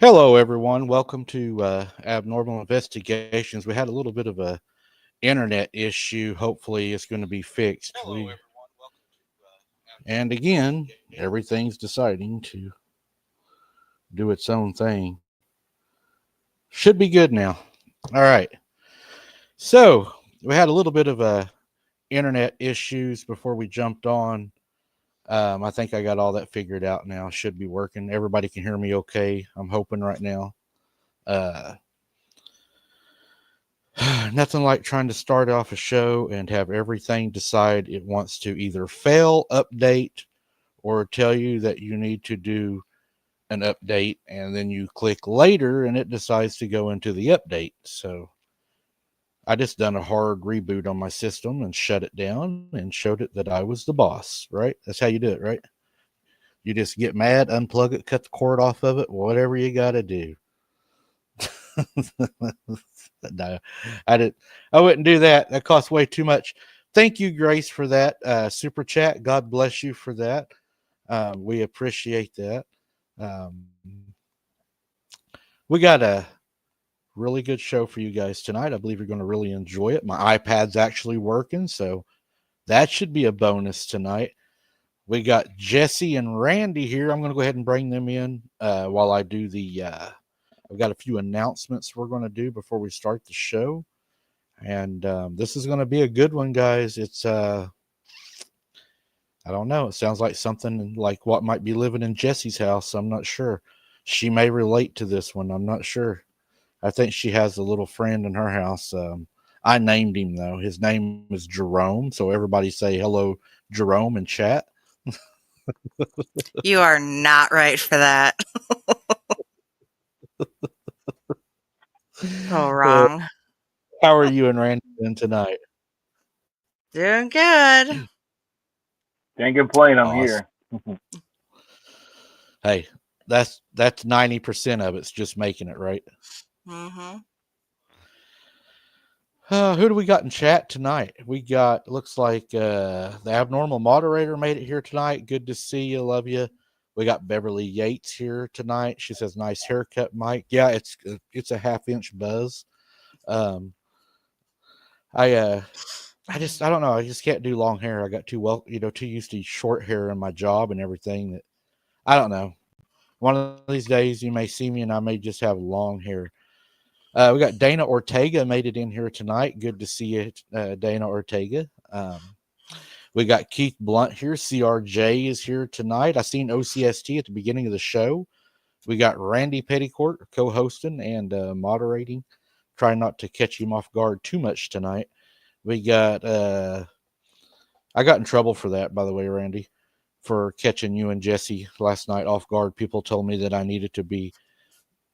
Hello, everyone. Welcome to Abnormal Investigations. We had a little bit of a internet issue. Hopefully, it's going to be fixed. And again, everything's deciding to do its own thing. Should be good now. All right. So we had a little bit of internet issues before we jumped on. I think I got all that figured out now. Should be working. Everybody can hear me okay. I'm hoping right now. Uh, Nothing like trying to start off a show and have everything decide it wants to either fail, update, or tell you that you need to do an update, and then you click later and it decides to go into the update. So I just done a hard reboot on my system and shut it down and showed it that I was the boss, right? That's how you do it, right? You just get mad, unplug it, cut the cord off of it, whatever you got to do. No, I didn't. I wouldn't do that. That costs way too much. Thank you, Grace, for that super chat. God bless you for that. We appreciate that. Um, we got a really good show for you guys tonight. I believe you're going to really enjoy it. My iPad's actually working, so that should be a bonus tonight. We got Jesse and Randy here. I'm going to go ahead and bring them in while I do the. I've got a few announcements we're going to do before we start the show. And this is going to be a good one, guys. It's, I don't know. It sounds like something like what might be living in Jesse's house. I'm not sure. She may relate to this one. I'm not sure. I think she has a little friend in her house. I named him, though. His name is Jerome. So everybody say hello, Jerome, in chat. You are not right for that. Oh, wrong. How are you and Randy doing tonight? Doing good. Can't complain. I'm Awesome. here. Hey, that's 90% of it's just making it, right? Mm-hmm. Who do we got in chat tonight? We got, looks like the abnormal moderator made it here tonight. Good to see you. Love you. We got Beverly Yates here tonight. She says, nice haircut, Mike. Yeah, it's a half-inch buzz. Um, I don't know. I just can't do long hair. I got too used to short hair in my job and everything that I don't know. One of these days you may see me and I may just have long hair. We got Dana Ortega made it in here tonight. Good to see you, Dana Ortega. We got Keith Blunt here. CRJ is here tonight. I seen OCST at the beginning of the show. We got Randy Petticourt co-hosting and moderating. Trying not to catch him off guard too much tonight. We got I got in trouble for that, by the way, Randy, for catching you and Jesse last night off guard. People told me that I needed to be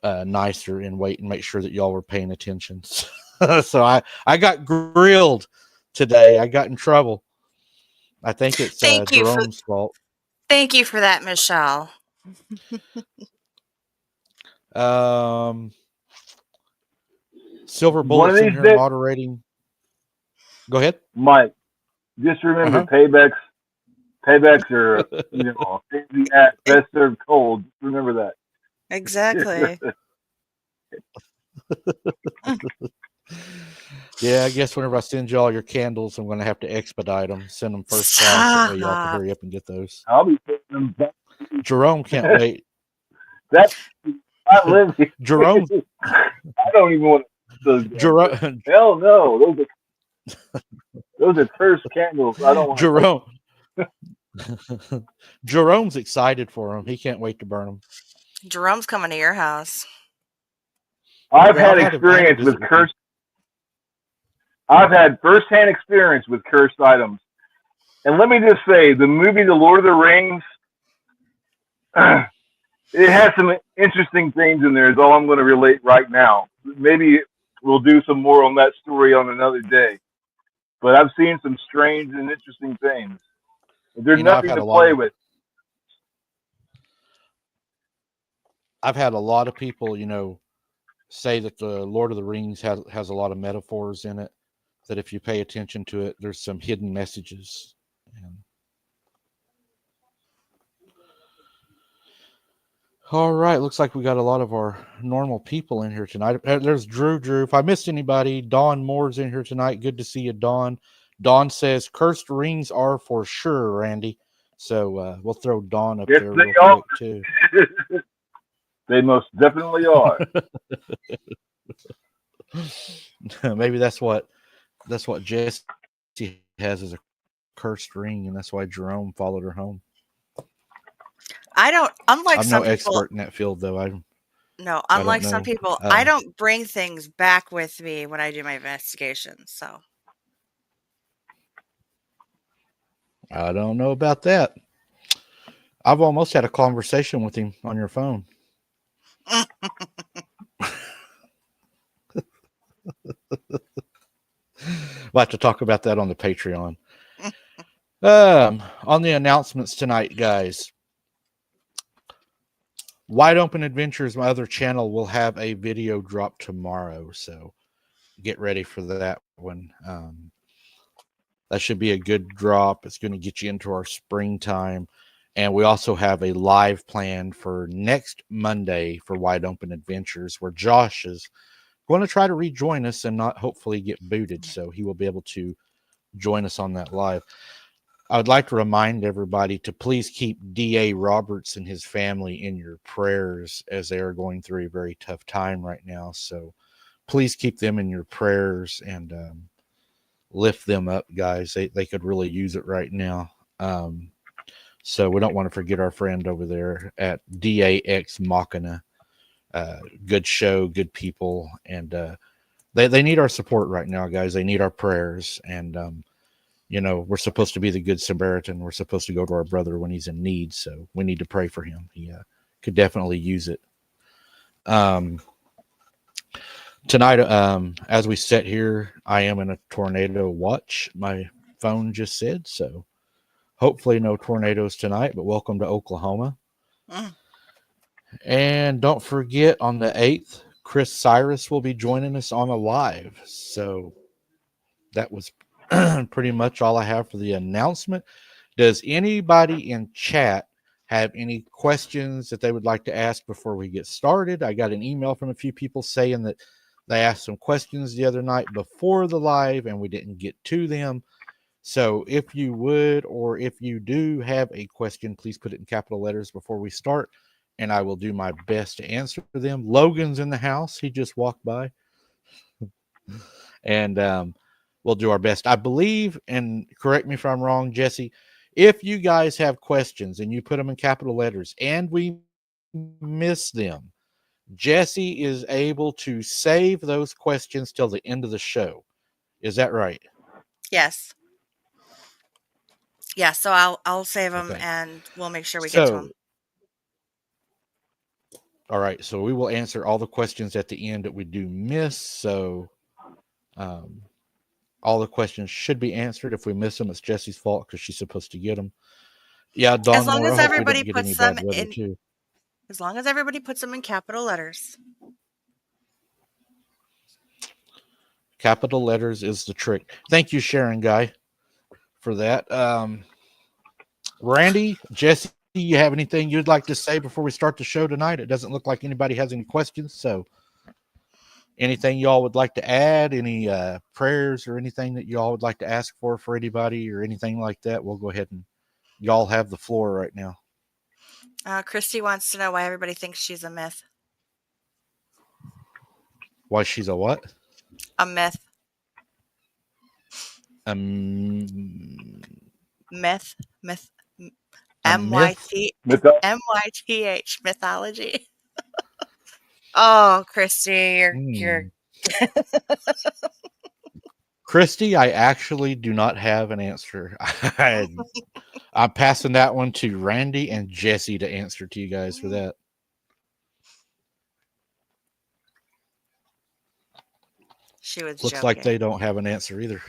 nicer and wait and make sure that y'all were paying attention. So I got grilled today. I got in trouble. I think it's Jerome's fault. Thank you for that, Michelle. Silver Bullets in here days, moderating. Go ahead, Mike. Just remember, paybacks are best served cold. Just remember that. Exactly. Yeah, I guess whenever I send y'all your candles, I'm going to have to expedite them. Send them first class. That way y'all can hurry up and get those. I'll be putting them back. Jerome can't wait. I live here. Jerome. I don't even want to. Jerome. Hell no. Those are cursed candles. I don't want Jerome. Jerome's excited for them. He can't wait to burn them. Jerome's coming to your house. I've had experience with cursed. I've had firsthand experience with cursed items. And let me just say, the movie The Lord of the Rings, it has some interesting things in there, is all I'm going to relate right now. Maybe we'll do some more on that story on another day. But I've seen some strange and interesting things. There's nothing to play with. I've had a lot of people, say that the Lord of the Rings has a lot of metaphors in it, that if you pay attention to it, there's some hidden messages. And All right, looks like we got a lot of our normal people in here tonight. There's Drew. Drew, if I missed anybody, Dawn Moore's in here tonight. Good to see you, Dawn. Dawn says cursed rings are for sure, Randy. So we'll throw Dawn up Yes, there real they are. quick too. They most definitely are. Maybe that's what Jesse has as a cursed ring, and that's why Jerome followed her home. I don't, unlike I'm no some people, expert in that field, though. no, I don't unlike some know. people, I don't bring things back with me when I do my investigations. So, I don't know about that. I've almost had a conversation with him on your phone. We'll have to talk about that on the Patreon. On the announcements tonight, guys. Wide Open Adventures, my other channel, will have a video drop tomorrow. So get ready for that one. That should be a good drop. It's going to get you into our springtime. And we also have a live plan for next Monday for Wide Open Adventures, where Josh is going to try to rejoin us and not hopefully get booted. So he will be able to join us on that live. I would like to remind everybody to please keep D.A. Roberts and his family in your prayers, as they are going through a very tough time right now. So please keep them in your prayers and lift them up, guys. They could really use it right now. So we don't want to forget our friend over there at DAX Machina. Good show, good people, and they need our support right now, guys. They need our prayers, and we're supposed to be the good Samaritan. We're supposed to go to our brother when he's in need, so we need to pray for him. He could definitely use it. Tonight, as we sit here, I am in a tornado watch. My phone just said so. Hopefully, no tornadoes tonight, but welcome to Oklahoma. And don't forget, on the 8th, Chris Cyrus will be joining us on a live. So that was pretty much all I have for the announcement. Does anybody in chat have any questions that they would like to ask before we get started? I got an email from a few people saying that they asked some questions the other night before the live and we didn't get to them. So if you would, or if you do have a question, please put it in capital letters before we start, and I will do my best to answer them. Logan's in the house. He just walked by. And we'll do our best. I believe, and correct me if I'm wrong, Jesse, if you guys have questions and you put them in capital letters and we miss them, Jesse is able to save those questions till the end of the show. Is that right? yes. Yeah, so I'll save them Okay. and we'll make sure we get to them. All right. So we will answer all the questions at the end that we do miss. So all the questions should be answered. If we miss them, it's Jesse's fault because she's supposed to get them. Yeah, As Don long Moore, I as hope we don't everybody get any puts them bad weather in too. as long as everybody puts them in capital letters. Capital letters is the trick. Thank you, Sharon Guy, for that. Randy, Jesse, you have anything you'd like to say before we start the show tonight? It doesn't look like anybody has any questions. So anything y'all would like to add, any prayers or anything that y'all would like to ask for anybody or anything like that, we'll go ahead and y'all have the floor right now. Christy wants to know why everybody thinks she's a myth. Why she's a what? A myth. Myth. MYTH. Mythology. Oh, Christy, you're Christy, I actually do not have an answer. I'm passing that one to Randy and Jesse to answer to you guys for that. She was Looks joking. like they don't have an answer either.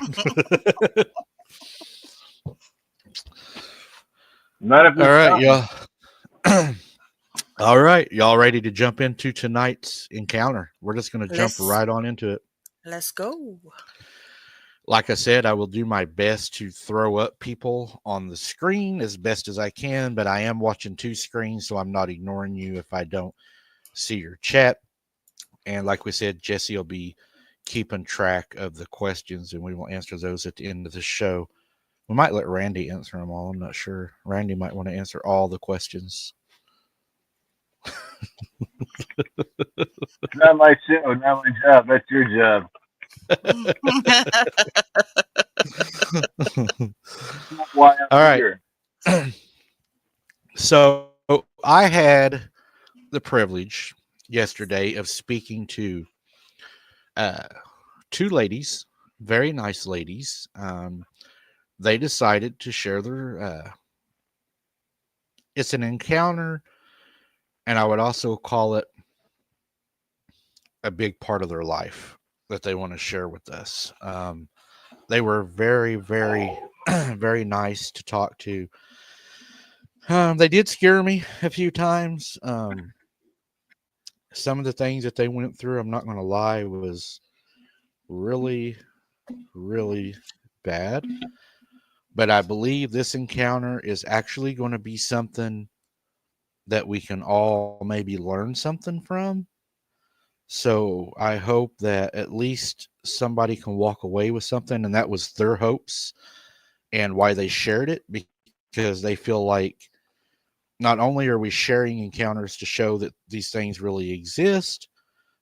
Not at this All right, time. y'all. All right, y'all ready to jump into tonight's encounter? We're just going to jump right on into it. Let's go. Like I said, I will do my best to throw up people on the screen as best as I can, but I am watching two screens, so I'm not ignoring you if I don't see your chat. And like we said, Jesse will be keeping track of the questions, and we will answer those at the end of the show. We might let Randy answer them all. I'm not sure. Randy might want to answer all the questions. It's not my show, not my job. That's your job. That's why I'm All right. here. So I had the privilege yesterday of speaking to uh, two ladies, very nice ladies. They decided to share their. It's an encounter, and I would also call it a big part of their life that they want to share with us. They were very, very, very nice to talk to. They did scare me a few times. Some of the things that they went through, I'm not going to lie, was really, really bad. But I believe this encounter is actually going to be something that we can all maybe learn something from. So I hope that at least somebody can walk away with something, and that was their hopes and why they shared it, because they feel like not only are we sharing encounters to show that these things really exist,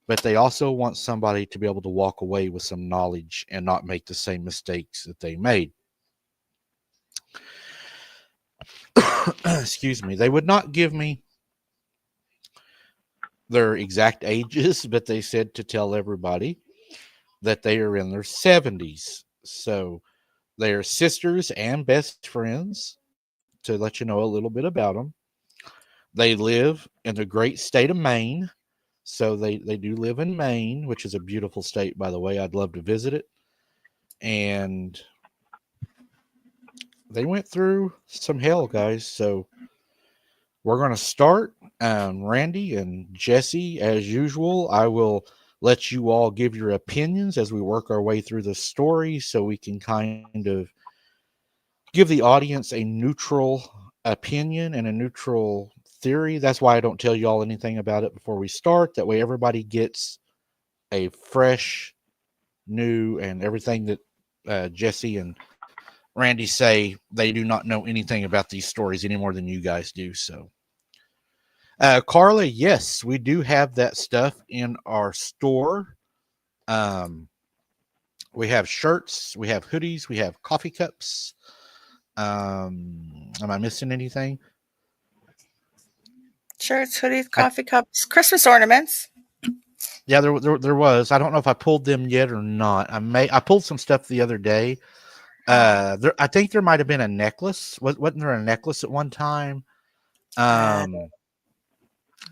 but they also want somebody to be able to walk away with some knowledge and not make the same mistakes that they made. Excuse me. They would not give me their exact ages, but they said to tell everybody that they are in their 70s. So they are sisters and best friends, to let you know a little bit about them. They live in the great state of Maine. So they do live in Maine, which is a beautiful state, by the way. I'd love to visit it. And they went through some hell, guys. So we're going to start. Randy and Jesse, as usual, I will let you all give your opinions as we work our way through the story so we can kind of give the audience a neutral opinion and a neutral theory. That's why I don't tell you all anything about it before we start. That way, everybody gets a fresh, new, and everything that Jesse and Randy say. They do not know anything about these stories any more than you guys do. So, Carla, yes, we do have that stuff in our store. Um, we have shirts, we have hoodies, we have coffee cups. Am I missing anything? Shirts, hoodies, I, coffee cups, Christmas ornaments. yeah, there was. I don't know if I pulled them yet or not. I pulled some stuff the other day. I think there might have been a necklace. Wasn't there a necklace at one time? Uh, Um,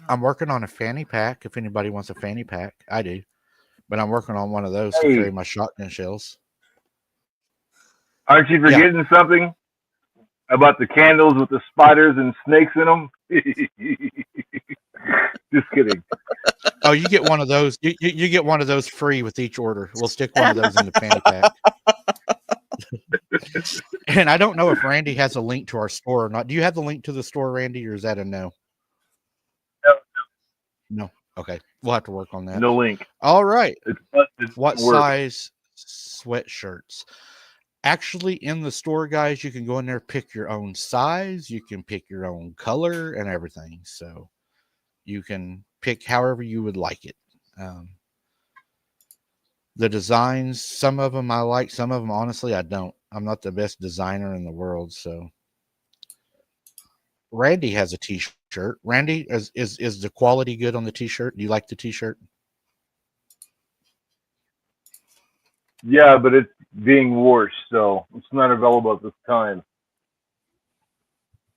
I'm working on a fanny pack. If anybody wants a fanny pack, I do. But I'm working on one of those to carry Hey, my shotgun shells. aren't you Yeah. forgetting something about the candles with the spiders and snakes in them? Just kidding. Oh, you get one of those. You get one of those free with each order. We'll stick one of those in the fanny pack. And I don't know if Randy has a link to our store or not. Do you have the link to the store, Randy, or is that a no? No. Okay. We'll have to work on that. No link. All right. It's busted. What Work. size sweatshirts? Actually, in the store, guys, you can go in there, pick your own size. You can pick your own color and everything. So you can pick however you would like it. Um, the designs, some of them I like, some of them, honestly, I don't. I'm not the best designer in the world. So Randy has a t-shirt. Randy, is the quality good on the t-shirt? Do you like the t-shirt? Yeah, but it's being washed, so it's not available at this time.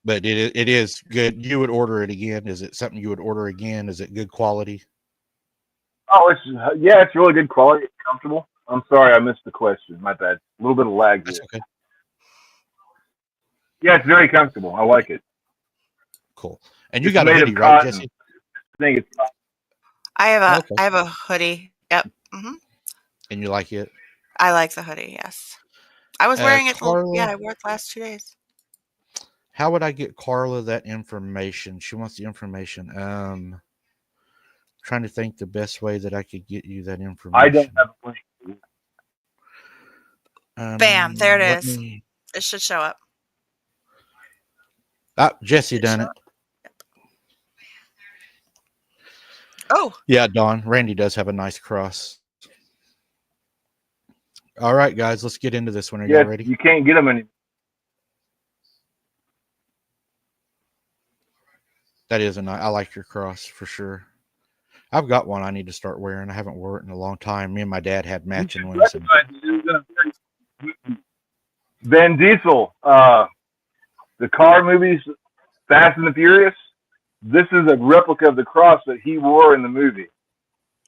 But it is good. You would order it again. Is it something you would order again? Is it good quality? Oh, it's really good quality. It's comfortable. I'm sorry, I missed the question. My bad. A little bit of lag That's here. okay. Yeah, it's very comfortable. I like it. Cool. And you It's got a made hoodie, of right, cotton. Jesse? I think it's I have Oh, a okay. I have a hoodie. Yep. And you like it? I like the hoodie, yes. I was wearing it Carla, I wore it the last 2 days. how would I get Carla that information? She wants the information. Trying to think the best way that I could get you that I don't information. have a link. Bam, there it Let is. me. It should show up. Jesse Did it done show it. up? Oh, Yeah, Don. Randy does have a nice cross. All right, guys, let's get into this one. Are y'all Yes, ready? you can't get them anymore. That is a nice. I like your cross for sure. I've got one I need to start wearing. I haven't worn it in a long time. Me and my dad had You matching should ones, and recognize it. It was in a Van Diesel, the car movies, Fast and the Furious. This is a replica of the cross that he wore in the movie.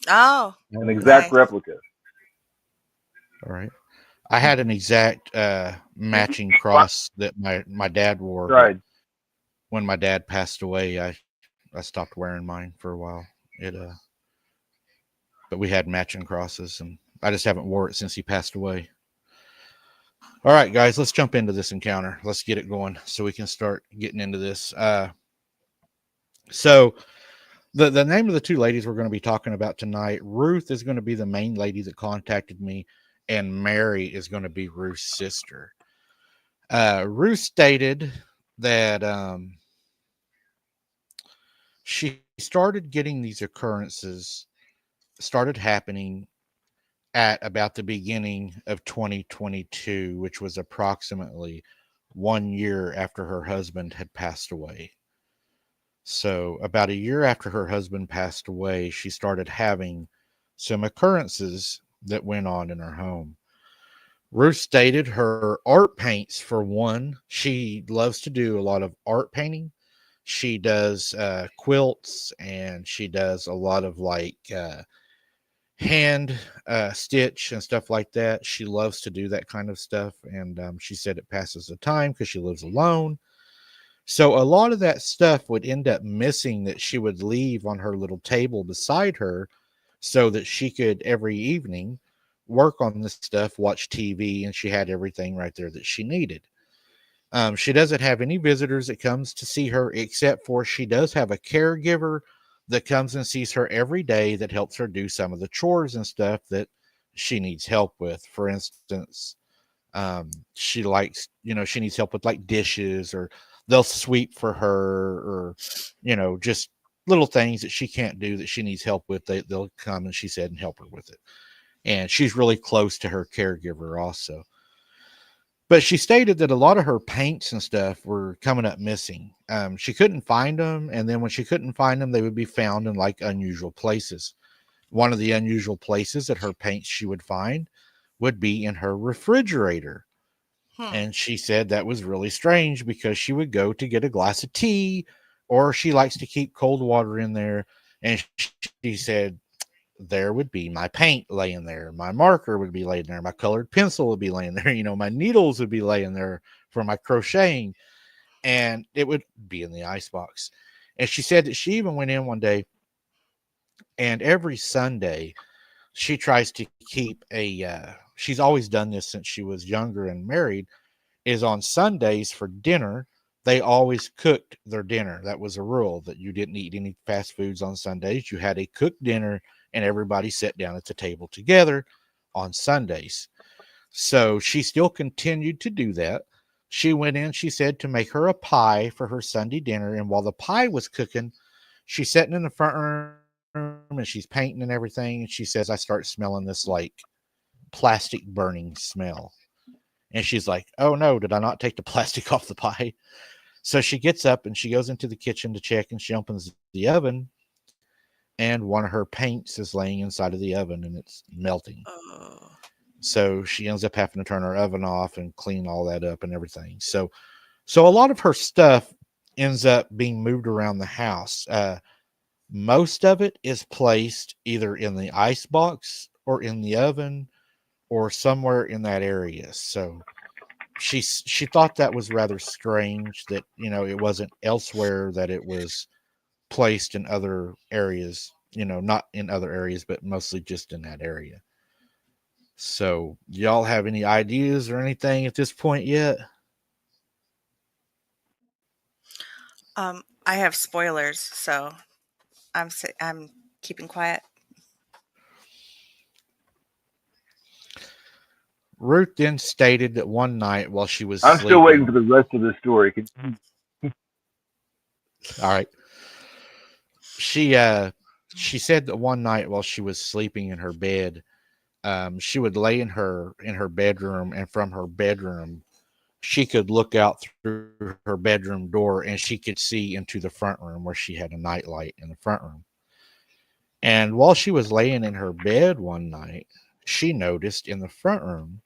oh, An oh, okay. exact nice. replica. All right. I had an exact matching cross that my dad wore, but Right. when my dad passed away, I stopped wearing mine for a while. It but we had matching crosses, and I just haven't wore it since he passed away. All right, guys, let's jump into this encounter. Let's get it going so we can start getting into this. So the name of the two ladies we're going to be talking about tonight, Ruth is going to be the main lady that contacted me, and Mary is going to be Ruth's sister. Ruth stated that she started getting these occurrences started happening at about the beginning of 2022, which was approximately 1 year after her husband had passed away. So, about a year after her husband passed away, she started having some occurrences that went on in her home. Ruth stated her art paints, for one, she loves to do a lot of art painting. She does quilts, and she does a lot of like hand stitch and stuff like that. She loves to do that kind of stuff. And she said it passes the time because she lives alone. So a lot of that stuff would end up missing that she would leave on her little table beside her so that she could every evening work on this stuff, watch TV, and she had everything right there that she needed. She doesn't have any visitors that comes to see her, except for she does have a caregiver that comes and sees her every day that helps her do some of the chores and stuff that she needs help with. For instance, she likes, she needs help with like dishes, or they'll sweep for her, or just little things that she can't do that she needs help with. They'll come, and she said, and help her with it. And she's really close to her caregiver also. But she stated that a lot of her paints and stuff were coming up missing. She couldn't find them, and then when she couldn't find them, they would be found in like unusual places. One of the unusual places that her paints she would find would be in her refrigerator. Hmm. And she said that was really strange because she would go to get a glass of tea, or she likes to keep cold water in there. And she said there would be my paint laying there, my marker would be laying there, my colored pencil would be laying there, my needles would be laying there for my crocheting, and it would be in the icebox. And she said that she even went in one day, and every Sunday she tries to keep she's always done this since she was younger and married, is on Sundays for dinner. They always cooked their dinner. That was a rule, that you didn't eat any fast foods on Sundays. You had a cooked dinner, and everybody sat down at the table together on Sundays. So she still continued to do that. She went in, she said, to make her a pie for her Sunday dinner. And while the pie was cooking, she's sitting in the front room and she's painting and everything. And she says, I start smelling this like plastic burning smell. And she's like, oh no, did I not take the plastic off the pie? So she gets up and she goes into the kitchen to check, and she opens the oven, and one of her paints is laying inside of the oven and it's melting. Oh. So she ends up having to turn her oven off and clean all that up and everything. So a lot of her stuff ends up being moved around the house. Most of it is placed either in the ice box or in the oven or somewhere in that area. So she thought that was rather strange that it wasn't elsewhere, that it was placed in other areas, not in other areas, but mostly just in that area. So, y'all have any ideas or anything at this point yet? I have spoilers, so I'm keeping quiet. Ruth then stated that one night while she was I'm still waiting for sleeping, the rest of the story. all right, she she said that one night while she was sleeping in her bed, she would lay in her bedroom, and from her bedroom she could look out through her bedroom door and she could see into the front room where she had a nightlight in the front room. And while she was laying in her bed one night, she noticed in the front room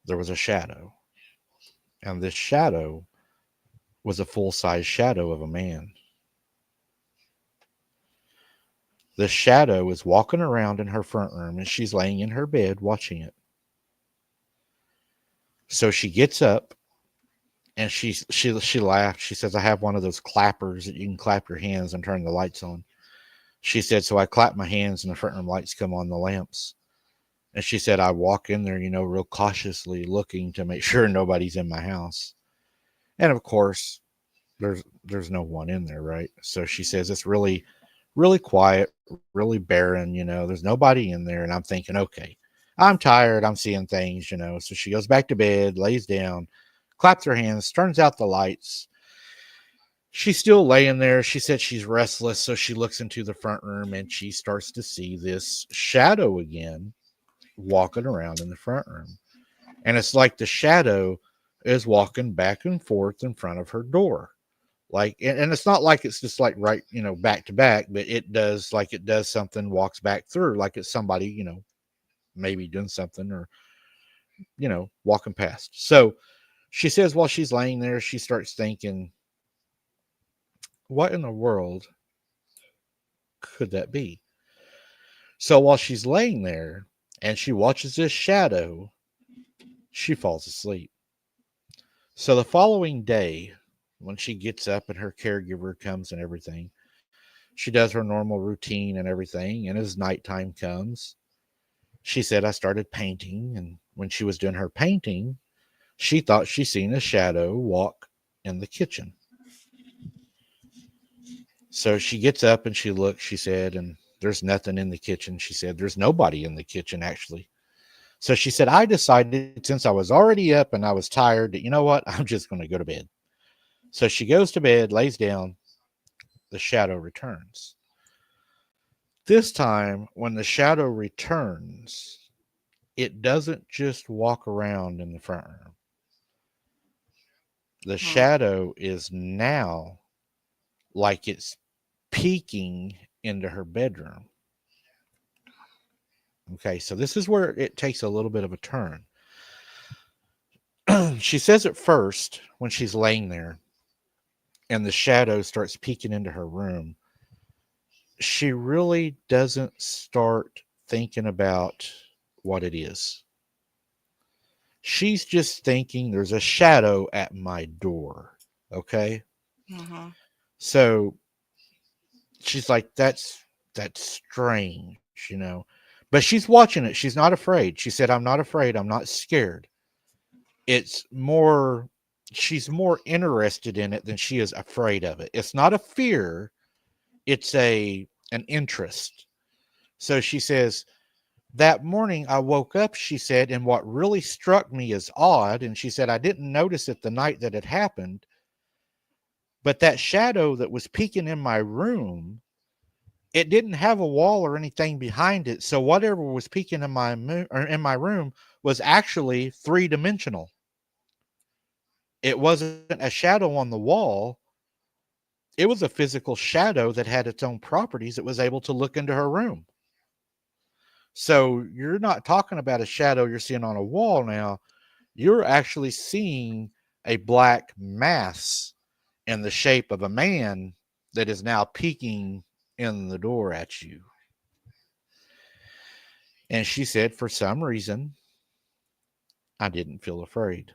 there was a shadow. And this shadow was a full size shadow of a man. The shadow is walking around in her front room and she's laying in her bed watching it. So she gets up and she laughed. She says, "I have one of those clappers that you can clap your hands and turn the lights on." She said, "So I clap my hands and the front room lights come on, the lamps." And she said, "I walk in there, real cautiously looking to make sure nobody's in my house." And of course, there's no one in there, right? So she says it's really, really quiet, really barren, there's nobody in there. And I'm thinking, okay, I'm tired, I'm seeing things. So she goes back to bed, lays down, claps her hands, turns out the lights. She's still laying there. She said she's restless, so she looks into the front room and she starts to see this shadow again walking around in the front room. And it's like the shadow is walking back and forth in front of her door. Like, and it's not like it's just like right, back to back, but it does something, walks back through like it's somebody, maybe doing something or, walking past. So she says while she's laying there, she starts thinking, what in the world could that be? So while she's laying there and she watches this shadow, she falls asleep. So the following day, when she gets up and her caregiver comes and everything, she does her normal routine and everything. And as nighttime comes, she said, "I started painting." And when she was doing her painting, she thought she seen a shadow walk in the kitchen. So she gets up and she looks, she said, and there's nothing in the kitchen. She said, there's nobody in the kitchen, actually. So she said, I decided since I was already up and I was tired that, you know what, I'm just going to go to bed. So she goes to bed, lays down, the shadow returns. This time, when the shadow returns, it doesn't just walk around in the front room. The Hmm. shadow is now like it's peeking into her bedroom. Okay, so this is where it takes a little bit of a turn. She says at first, when she's laying there and the shadow starts peeking into her room, she really doesn't start thinking about what it is. She's just thinking there's a shadow at my door. Okay. Hmm. So she's like, that's strange. But she's watching it. She's not afraid. She said, I'm not afraid. I'm not scared. It's more, she's more interested in it than she is afraid of it. It's not a fear, it's an interest. So she says, that morning I woke up, she said, and what really struck me as odd, and she said, I didn't notice it the night that it happened, but that shadow that was peeking in my room, it didn't have a wall or anything behind it. So whatever was peeking in my room was actually three-dimensional. It wasn't a shadow on the wall. It was a physical shadow that had its own properties. It was able to look into her room. So you're not talking about a shadow you're seeing on a wall now. You're actually seeing a black mass in the shape of a man that is now peeking in the door at you. And she said, for some reason, I didn't feel afraid.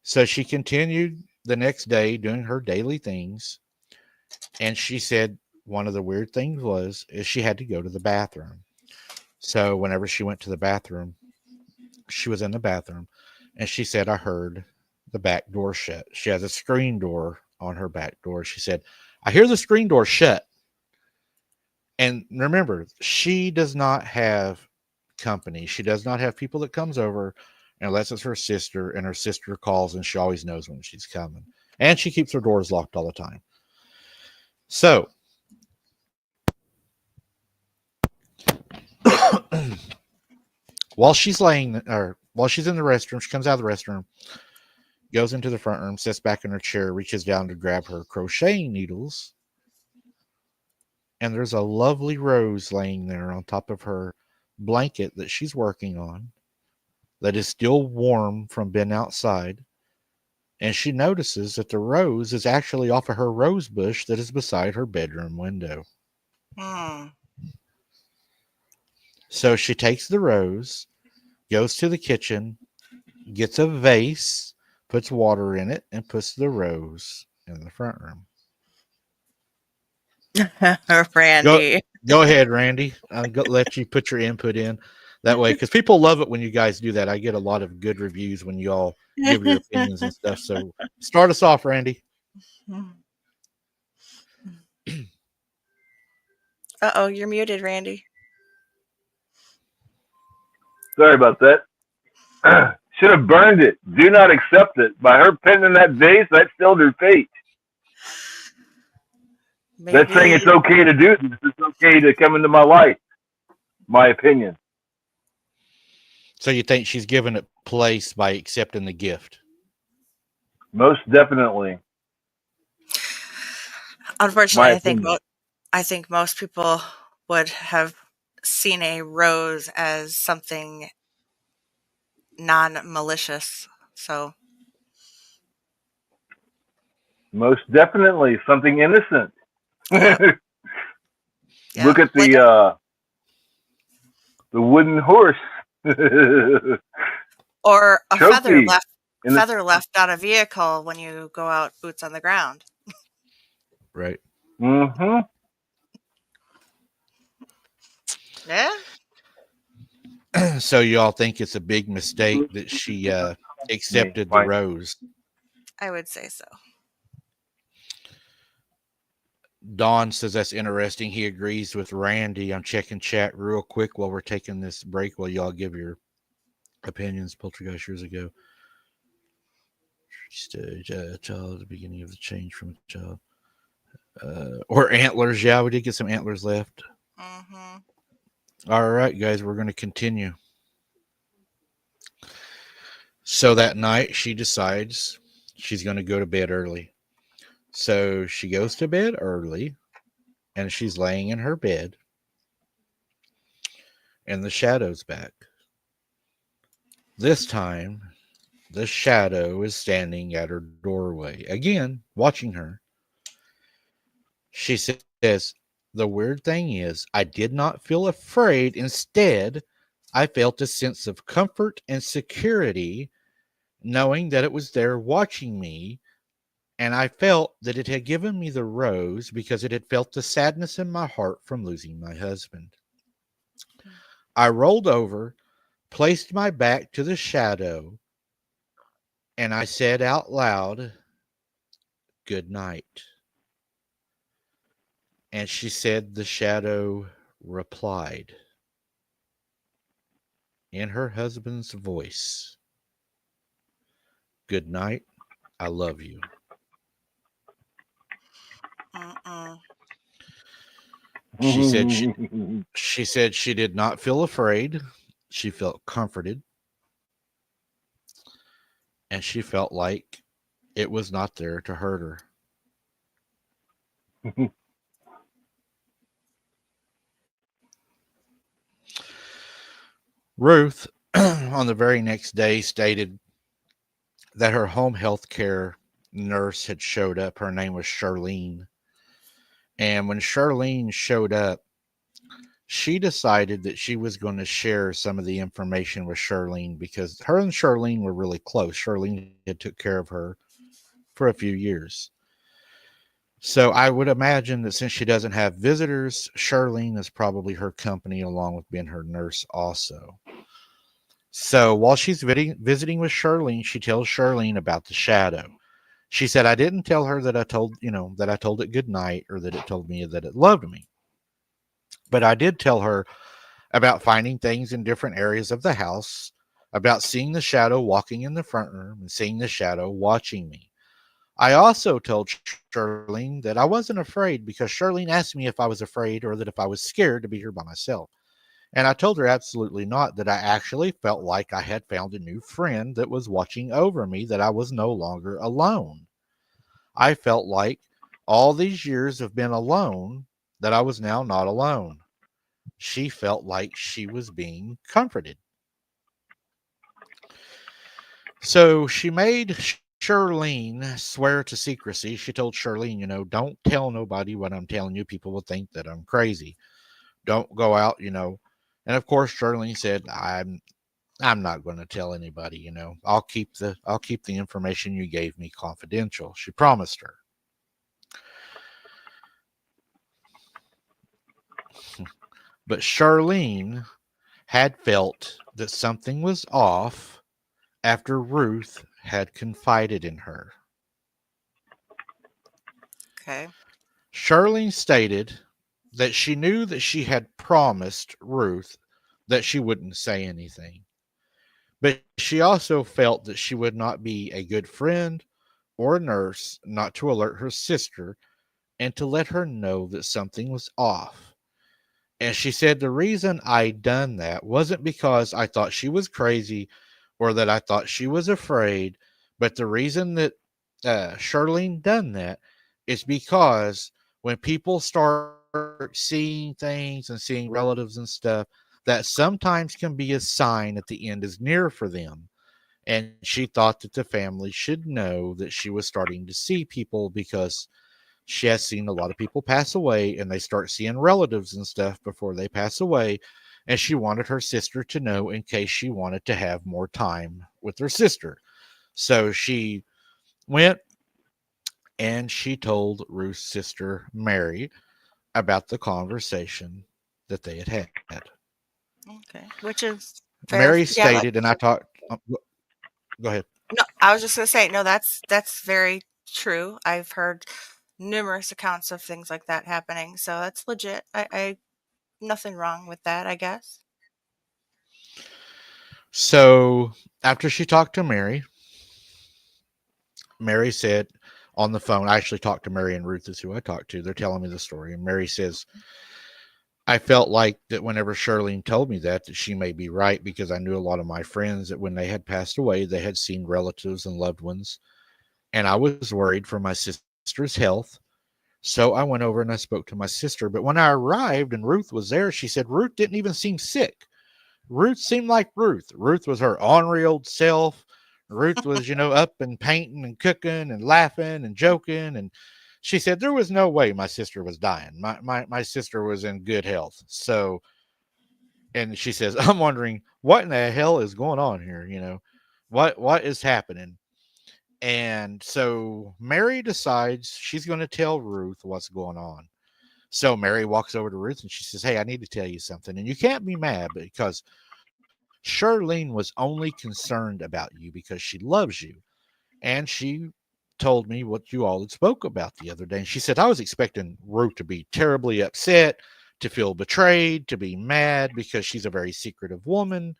So she continued the next day doing her daily things. And she said one of the weird things was is she had to go to the bathroom. So whenever she went to the bathroom, she was in the bathroom and she said, I heard the back door shut. She has a screen door on her back door. She said, I hear the screen door shut. And remember, she does not have company. She does not have people that comes over unless it's her sister, and her sister calls and she always knows when she's coming. And she keeps her doors locked all the time. So while she's while she's in the restroom, she comes out of the restroom, goes into the front room, sits back in her chair, reaches down to grab her crocheting needles, and there's a lovely rose laying there on top of her blanket that she's working on that is still warm from being outside. And she notices that the rose is actually off of her rose bush that is beside her bedroom window. Hmm. So she takes the rose, goes to the kitchen, gets a vase, puts water in it, and puts the rose in the front room. Go, Randy. go ahead, Randy. I'll let you put your input in that way because people love it when you guys do that. I get a lot of good reviews when you all give your opinions and stuff. So start us off, Randy. Uh-oh, you're muted, Randy. Sorry about that. Should have burned it. Do not accept it. By her pen in that vase, that sealed her fate. That's saying Maybe. it's okay to do this. It's okay to come into my life. My opinion. So you think she's given it place by accepting the gift? Most definitely. Unfortunately, My I think opinion. I think most people would have seen a rose as something non-malicious. So, Most definitely. Something innocent. yep, Look yep. at Like the wooden horse. or a Trophy. In the feather left on a vehicle when you go out boots on the ground. Right. mm-hmm. Yeah, So you all think it's a big mistake that she Me. accepted the Fine. rose? I would say so. Don says that's interesting. He agrees with Randy. I'm checking chat real quick while we're taking this break while y'all give your opinions. Poltergeist years ago. Stage child at the beginning of the change from a child. Or antlers. Yeah, we did get some antlers left. Hmm. All right, guys, we're going to continue. So that night, she decides she's going to go to bed early. So she goes to bed early and she's laying in her bed and the shadow's back. This time, the shadow is standing at her doorway, again, watching her. She says, the weird thing is, I did not feel afraid. Instead, I felt a sense of comfort and security knowing that it was there watching me. And I felt that it had given me the rose because it had felt the sadness in my heart from losing my husband. I rolled over, placed my back to the shadow, and I said out loud, good night. And she said the shadow replied in her husband's voice, good night, I love you. Mm-mm. She said she did not feel afraid. She felt comforted and she felt like it was not there to hurt her. Ruth, on the very next day, stated that her home health care nurse had showed up. Her name was Charlene. And when Charlene showed up, she decided that she was going to share some of the information with Charlene because her and Charlene were really close. Charlene had took care of her for a few years. So I would imagine that since she doesn't have visitors, Charlene is probably her company along with being her nurse also. So while she's visiting with Charlene, she tells Charlene about the shadow. She said, I didn't tell her that that I told it good night or that it told me that it loved me. But I did tell her about finding things in different areas of the house, about seeing the shadow walking in the front room and seeing the shadow watching me. I also told Charlene that I wasn't afraid because Charlene asked me if I was afraid or that if I was scared to be here by myself. And I told her absolutely not, that I actually felt like I had found a new friend that was watching over me, that I was no longer alone. I felt like all these years of being alone, that I was now not alone. She felt like she was being comforted. So she made Charlene swear to secrecy. She told Charlene, don't tell nobody what I'm telling you. People will think that I'm crazy. Don't go out. And of course, Charlene said, I'm not going to tell anybody. I'll keep the information you gave me confidential. She promised her. But Charlene had felt that something was off after Ruth had confided in her. Okay. Charlene stated that she knew that she had promised Ruth that she wouldn't say anything, but she also felt that she would not be a good friend or a nurse not to alert her sister and to let her know that something was off. And she said the reason I done that wasn't because I thought she was crazy or that I thought she was afraid, but the reason that Charlene done that is because when people start seeing things and seeing relatives and stuff, that sometimes can be a sign that the end is near for them. And she thought that the family should know that she was starting to see people because she has seen a lot of people pass away and they start seeing relatives and stuff before they pass away. And she wanted her sister to know in case she wanted to have more time with her sister. So she went and she told Ruth's sister, Mary, about the conversation that they had had. Okay. Which is Mary fair. Yeah. stated, and I talked, go ahead. No, I was just gonna say, no, that's very true. I've heard numerous accounts of things like that happening, so that's legit. I nothing wrong with that, I guess. So after she talked to Mary, Mary said on the phone, I actually talked to Mary and Ruth, is who I talked to. They're telling me the story. And Mary says, I felt like that whenever Charlene told me that she may be right because I knew a lot of my friends that when they had passed away, they had seen relatives and loved ones. And I was worried for my sister's health. So I went over and I spoke to my sister. But when I arrived and Ruth was there, she said Ruth didn't even seem sick. Ruth seemed like Ruth. Ruth was her ornery old self. Ruth was, up and painting and cooking and laughing and joking. And she said there was no way my sister was dying. My sister was in good health. So, and she says, I'm wondering what in the hell is going on here? What is happening? And so Mary decides she's going to tell Ruth what's going on. So Mary walks over to Ruth and she says, Hey, I need to tell you something. And you can't be mad because Charlene was only concerned about you because she loves you. And she told me what you all had spoke about the other day. And she said, I was expecting Ruth to be terribly upset, to feel betrayed, to be mad because she's a very secretive woman.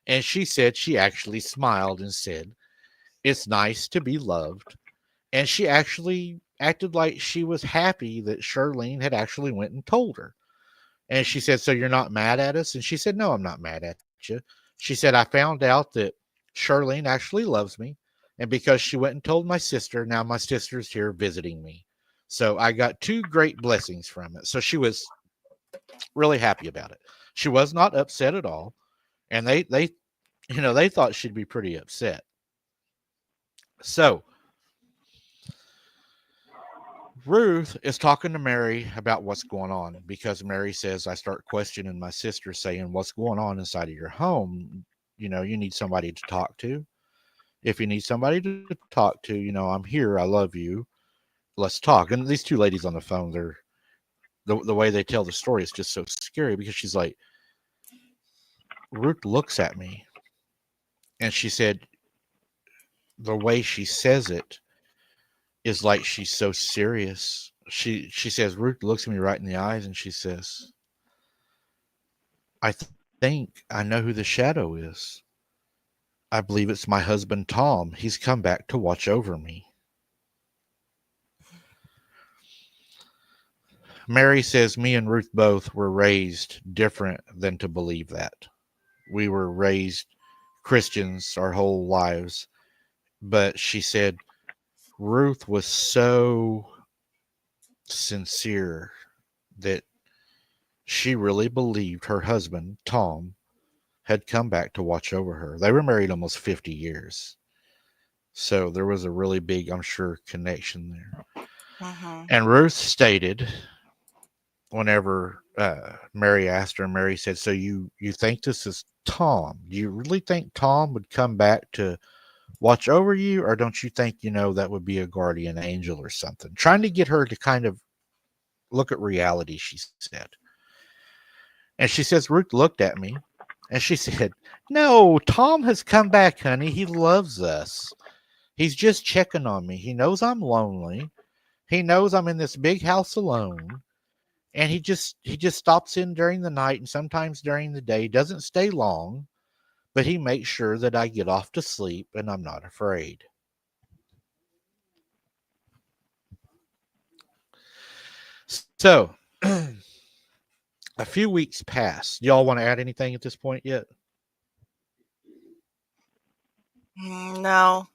And she said she actually smiled and said, It's nice to be loved. And she actually acted like she was happy that Charlene had actually went and told her. And she said, So you're not mad at us? And she said, No, I'm not mad at you. She said, I found out that Charlene actually loves me. And because she went and told my sister, now my sister's here visiting me. So I got two great blessings from it. So she was really happy about it. She was not upset at all. And they thought she'd be pretty upset. So Ruth is talking to Mary about what's going on because Mary says, I start questioning my sister, saying, What's going on inside of your home? You need somebody to talk to. If you need somebody to talk to, I'm here. I love you. let's talk. And these two ladies on the phone, they're the way they tell the story is just so scary because she's like, Ruth looks at me and she said, the way she says it is like she's so serious. She says, Ruth looks at me right in the eyes and she says, I think I know who the shadow is. I believe it's my husband Tom. He's come back to watch over me. Mary says me and Ruth both were raised different than to believe that. We were raised Christians our whole lives, but she said Ruth was so sincere that she really believed her husband, Tom, had come back to watch over her. They were married almost 50 years. So there was a really big, I'm sure, connection there. Mm-hmm. And Ruth stated, whenever Mary asked her, Mary said, "So you think this is Tom? Do you really think Tom would come back to watch over you, or don't you think that would be a guardian angel or something?" Trying to get her to kind of look at reality, she said. And she says, Ruth looked at me and she said, "No, Tom has come back, honey. He loves us. He's just checking on me. He knows I'm lonely. He knows I'm in this big house alone. And he just stops in during the night and sometimes during the day. Doesn't stay long, but he makes sure that I get off to sleep and I'm not afraid." So, a few weeks pass. Y'all want to add anything at this point yet? No.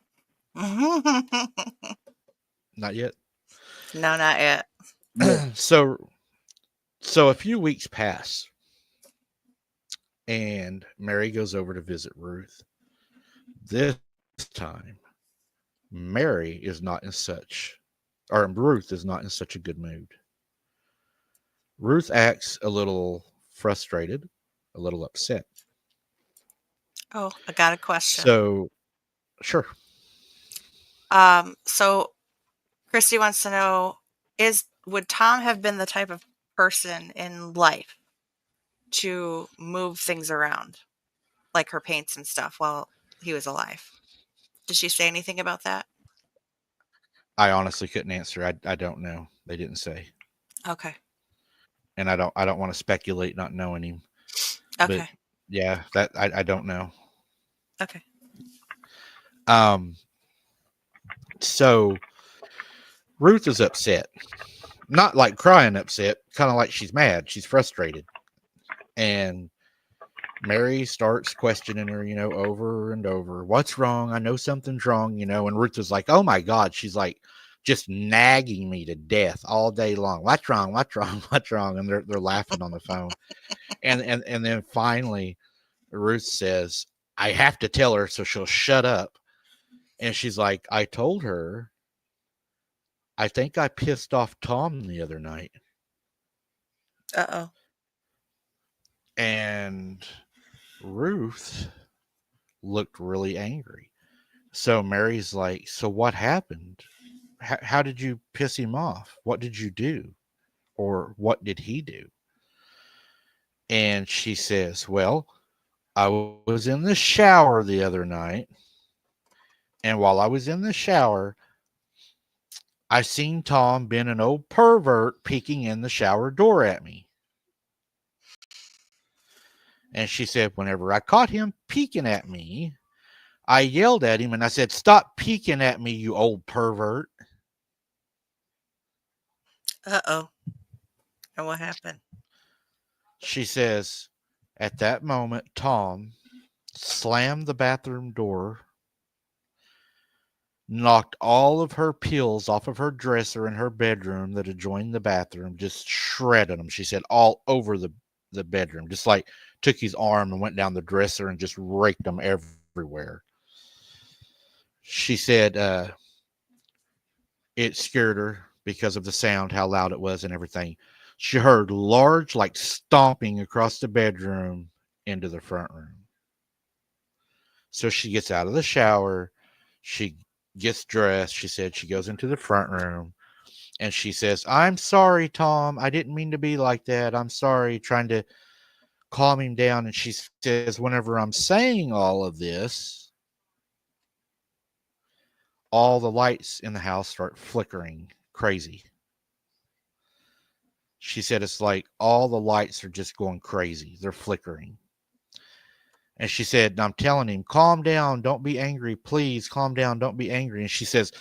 Not yet. No, not yet. No. So a few weeks pass and Mary goes over to visit Ruth. This time, Mary is not in such, or Ruth is not in such a good mood. Ruth acts a little frustrated, a little upset. Oh, I got a question. So, sure. So Christy wants to know, is would Tom have been the type of person in life to move things around, like her paints and stuff, while he was alive? Did she say anything about that? I honestly couldn't answer. I don't know. They didn't say, Okay. and I don't want to speculate, not knowing him. But Okay. yeah, that I don't know. Okay. Um, so Ruth is upset, not like crying upset, kind of like she's mad, she's frustrated, and Mary starts questioning her, over and over. What's wrong? I know something's wrong, And Ruth is like, oh my God. She's like just nagging me to death all day long. What's wrong? What's wrong? What's wrong? And they're laughing on the phone. And then finally Ruth says, I have to tell her so she'll shut up. And she's like, I told her, I think I pissed off Tom the other night. Uh-oh. And Ruth looked really angry. So Mary's like, so what happened? How did you piss him off? What did you do? Or what did he do? And she says, well, I was in the shower the other night. And while I was in the shower, I seen Tom being an old pervert peeking in the shower door at me. And she said, whenever I caught him peeking at me, I yelled at him and I said, stop peeking at me, you old pervert. Uh-oh. And what happened? She says, at that moment, Tom slammed the bathroom door, knocked all of her pills off of her dresser in her bedroom that adjoined the bathroom, just shredded them. She said, all over the bedroom, just like took his arm and went down the dresser and just raked them everywhere. She said it scared her because of the sound, how loud it was, and everything. She heard large, like stomping across the bedroom into the front room. So she gets out of the shower. She gets dressed. She said she goes into the front room. And she says, I'm sorry, Tom. I didn't mean to be like that. I'm sorry, trying to calm him down. And she says, whenever I'm saying all of this, all the lights in the house start flickering crazy. She said it's like all the lights are just going crazy. They're flickering. And she said, and I'm telling him, calm down. Don't be angry. Please calm down. Don't be angry. And she says,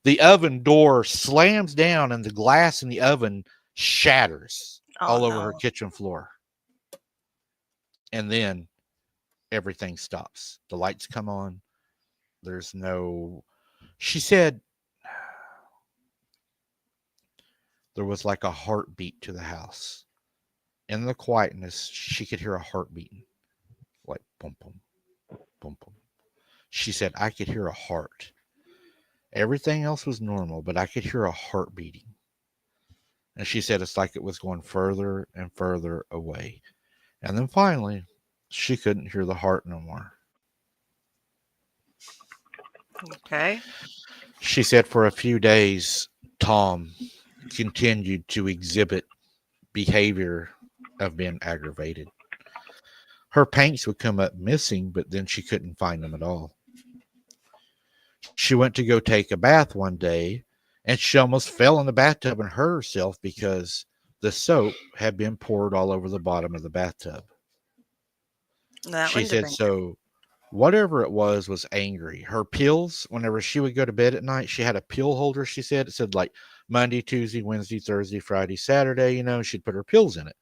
the oven door slams down and the glass in the oven shatters Oh all over her no. kitchen floor. And then everything stops. The lights come on. There's no. She said there was like a heartbeat to the house. In the quietness, she could hear a heart beating, like boom, boom, boom, boom. She said, I could hear a heart. Everything else was normal, but I could hear a heart beating. And she said it's like it was going further and further away. And then finally, she couldn't hear the heart no more. Okay. She said for a few days, Tom continued to exhibit behavior of being aggravated. Her paints would come up missing, but then she couldn't find them at all. She went to go take a bath one day, and she almost fell in the bathtub and hurt herself because the soap had been poured all over the bottom of the bathtub. That She wouldn't have said, been good. so whatever it was angry. Her pills, whenever she would go to bed at night, she had a pill holder, she said. It said like Monday, Tuesday, Wednesday, Thursday, Friday, Saturday, she'd put her pills in it.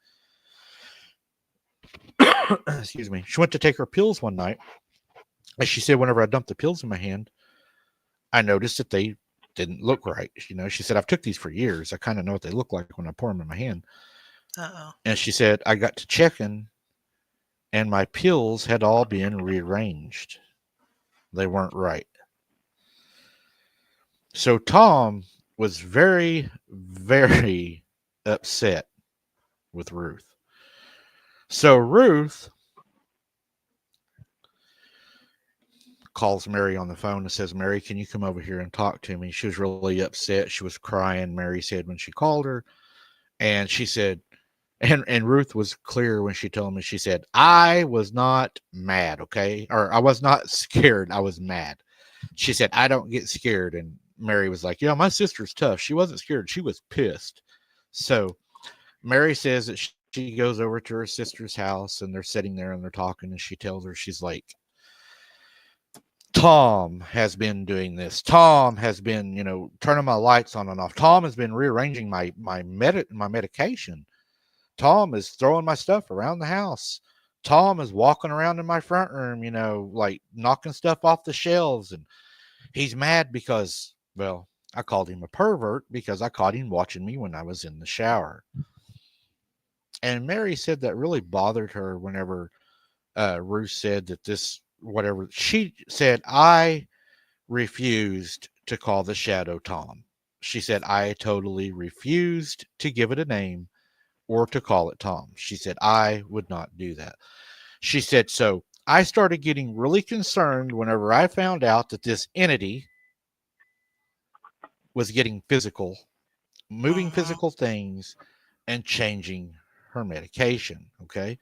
Excuse me. She went to take her pills one night. And she said, whenever I dumped the pills in my hand, I noticed that they didn't look right. She said, I've took these for years. I kind of know what they look like when I pour them in my hand. Uh-oh. And she said, I got to checking and my pills had all been rearranged. They weren't right. So Tom was very, very upset with Ruth. So Ruth calls Mary on the phone and says, Mary, can you come over here and talk to me? She was really upset. She was crying, Mary said, when she called her. And she said, and Ruth was clear when she told me, she said, I was not mad, okay? Or I was not scared. I was mad. She said, I don't get scared. And Mary was like, my sister's tough. She wasn't scared. She was pissed. So Mary says that she goes over to her sister's house and they're sitting there and they're talking. And she tells her, she's like, Tom has been doing this. Tom has been, turning my lights on and off. Tom has been rearranging my medication. Tom is throwing my stuff around the house. Tom is walking around in my front room, like knocking stuff off the shelves. And he's mad because, well, I called him a pervert because I caught him watching me when I was in the shower. And Mary said that really bothered her whenever Ruth said that this, whatever, she said, I refused to call the shadow Tom. She said, I totally refused to give it a name or to call it Tom. She said, I would not do that. She said, so I started getting really concerned whenever I found out that this entity was getting physical, moving Mm-hmm. physical things, and changing her medication. Okay.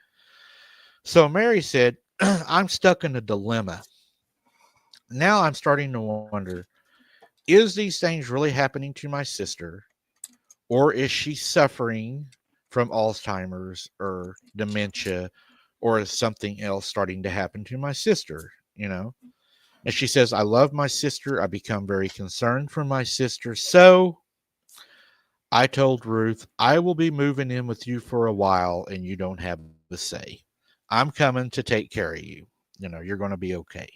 So Mary said, I'm stuck in a dilemma. Now I'm starting to wonder, is these things really happening to my sister? Or is she suffering from Alzheimer's or dementia? Or is something else starting to happen to my sister? And she says, I love my sister. I become very concerned for my sister. So I told Ruth, I will be moving in with you for a while and you don't have a say. I'm coming to take care of you. You're going to be okay.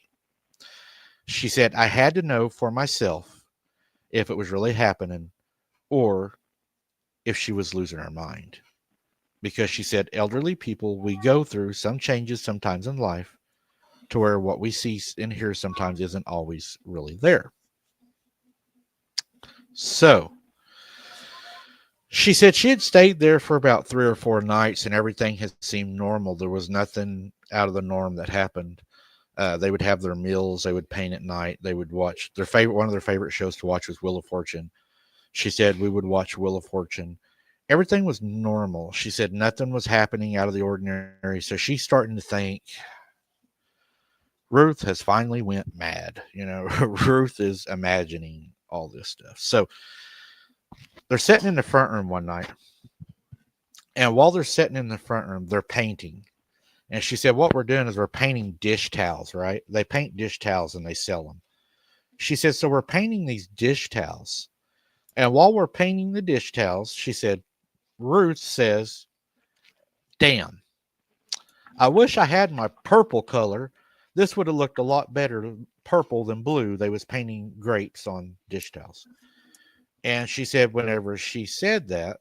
She said, I had to know for myself if it was really happening or if she was losing her mind. Because she said, elderly people, we go through some changes sometimes in life to where what we see and hear sometimes isn't always really there. So she said she had stayed there for about 3 or 4 nights and everything had seemed normal. There was nothing out of the norm that happened. They would have their meals. They would paint at night. They would watch one of their favorite shows to watch was Wheel of Fortune. She said we would watch Wheel of Fortune. Everything was normal. She said nothing was happening out of the ordinary. So she's starting to think Ruth has finally went mad. Ruth is imagining all this stuff. So they're sitting in the front room one night. And while they're sitting in the front room, they're painting. And she said, what we're doing is we're painting dish towels, right? They paint dish towels and they sell them. She said, so we're painting these dish towels. And while we're painting the dish towels, she said, Ruth says, damn, I wish I had my purple color. This would have looked a lot better purple than blue. They was painting grapes on dish towels. And she said, whenever she said that,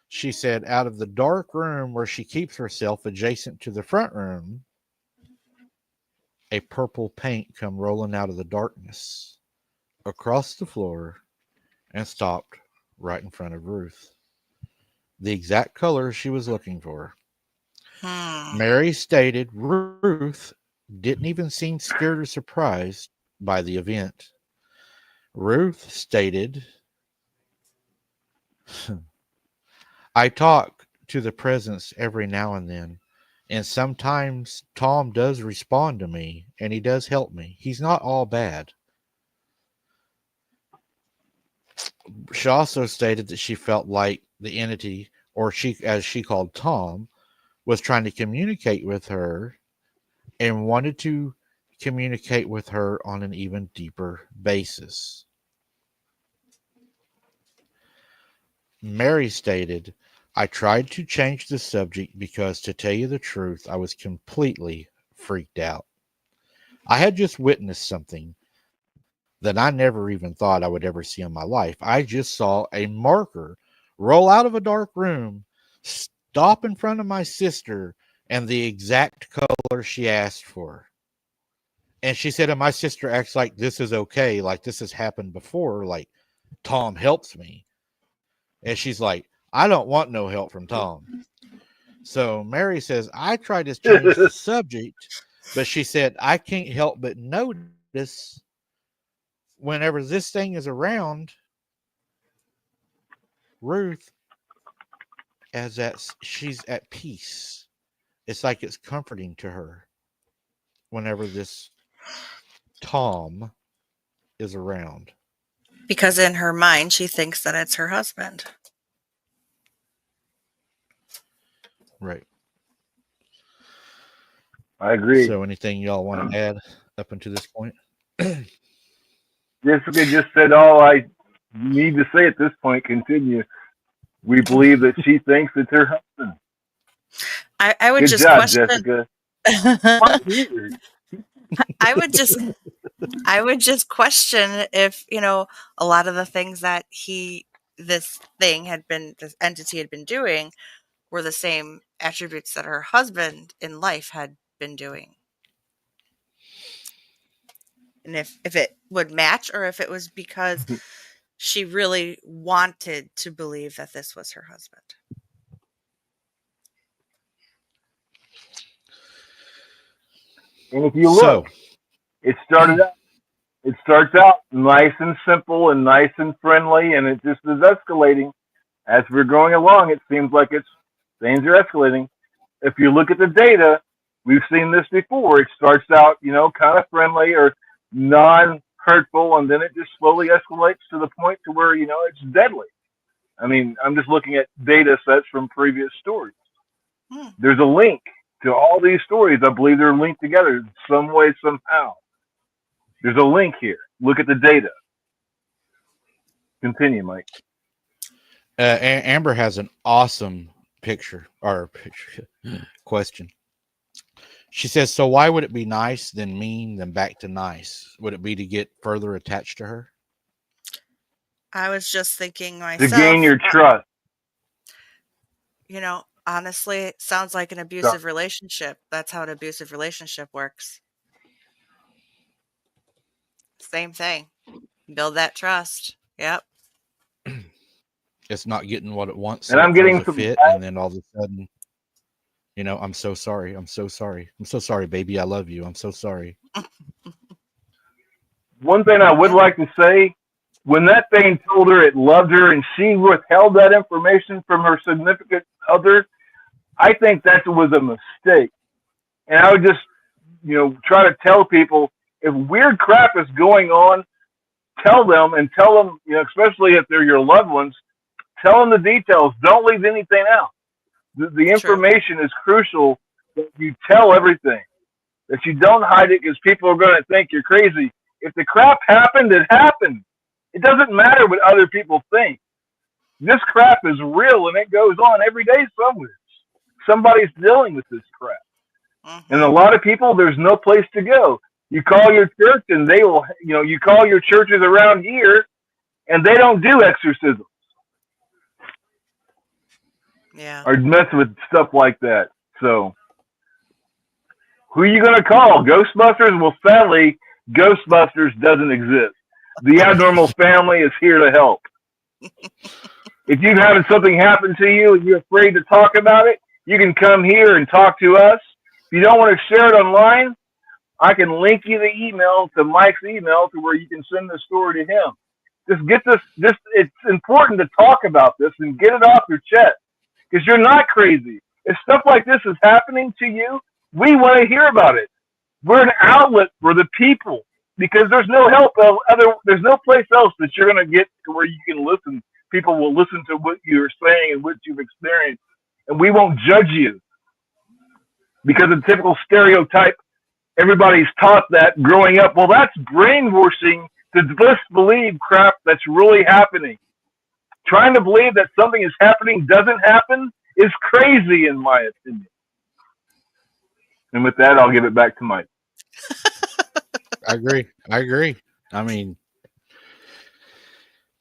she said, out of the dark room where she keeps herself adjacent to the front room, a purple paint come rolling out of the darkness across the floor and stopped right in front of Ruth. The exact color she was looking for. Mary stated Ruth didn't even seem scared or surprised by the event. Ruth stated, I talk to the presence every now and then, and sometimes Tom does respond to me, and he does help me. He's not all bad. She also stated that she felt like the entity, or she, as she called Tom, was trying to communicate with her and wanted to communicate with her on an even deeper basis. Mary stated, I tried to change the subject because, to tell you the truth, I was completely freaked out. I had just witnessed something that I never even thought I would ever see in my life. I just saw a marker roll out of a dark room, stop in front of my sister, and the exact color she asked for. And she said, and my sister acts like this is okay, like this has happened before, like Tom helps me. And she's like, I don't want no help from Tom. So Mary says, I tried to change the subject, but she said, I can't help but notice whenever this thing is around, Ruth, as that she's at peace. It's like it's comforting to her whenever this Tom is around. Because in her mind, she thinks that it's her husband. Right. I agree. So anything y'all want to add up until this point? Jessica just said all I need to say at this point. Continue. We believe that she thinks it's her husband. I would Good just job, question. Jessica. I would just I would just question if, a lot of the things that this entity had been doing were the same attributes that her husband in life had been doing. And if it would match, or if it was because she really wanted to believe that this was her husband. And if you look, it starts out nice and simple and nice and friendly, and it just is escalating as we're going along. It seems like things are escalating. If you look at the data, we've seen this before. It starts out, kind of friendly or non-hurtful, and then it just slowly escalates to the point to where, it's deadly. I mean, I'm just looking at data sets from previous stories. There's a link to all these stories. I believe they're linked together some way, somehow. There's a link here. Look at the data. Continue, Mike. Amber has an awesome question. She says, so why would it be nice, then mean, then back to nice? Would it be to get further attached to her? I was just thinking myself. To gain your trust. Honestly, it sounds like an abusive relationship. That's how an abusive relationship works. Same thing. Build that trust. Yep. It's not getting what it wants, so and I'm getting a fit, and then all of a sudden, I'm so sorry. I'm so sorry. I'm so sorry, baby. I love you. I'm so sorry. One thing I would like to say When that thing told her it loved her and she withheld that information from her significant other, I think that was a mistake. And I would just, try to tell people if weird crap is going on, tell them, especially if they're your loved ones, tell them the details. Don't leave anything out. The True. information is crucial that you tell everything, that you don't hide it because people are going to think you're crazy. If the crap happened, it happened. It doesn't matter what other people think. This crap is real and it goes on every day somewhere. Somebody's dealing with this crap. And a Mm-hmm. lot of people, there's no place to go. You call your church and they will, you call your churches around here and they don't do exorcism Yeah. or mess with stuff like that. So who are you going to call? Ghostbusters? Well, sadly, Ghostbusters doesn't exist. The abnormal family is here to help. If you've had something happen to you and you're afraid to talk about it, you can come here and talk to us. If you don't want to share it online, I can link you the email to Mike's email to where you can send the story to him. Just get this. It's important to talk about this and get it off your chest because you're not crazy. If stuff like this is happening to you, we want to hear about it. We're an outlet for the people because there's no help there's no place else that you're going to get to where you can listen. People will listen to what you're saying and what you've experienced, and we won't judge you because of the typical stereotype. Everybody's taught that growing up. Well, that's brainwashing to disbelieve crap that's really happening. Trying to believe that something is happening doesn't happen is crazy, in my opinion. And with that, I'll give it back to Mike. I agree. I agree. I mean,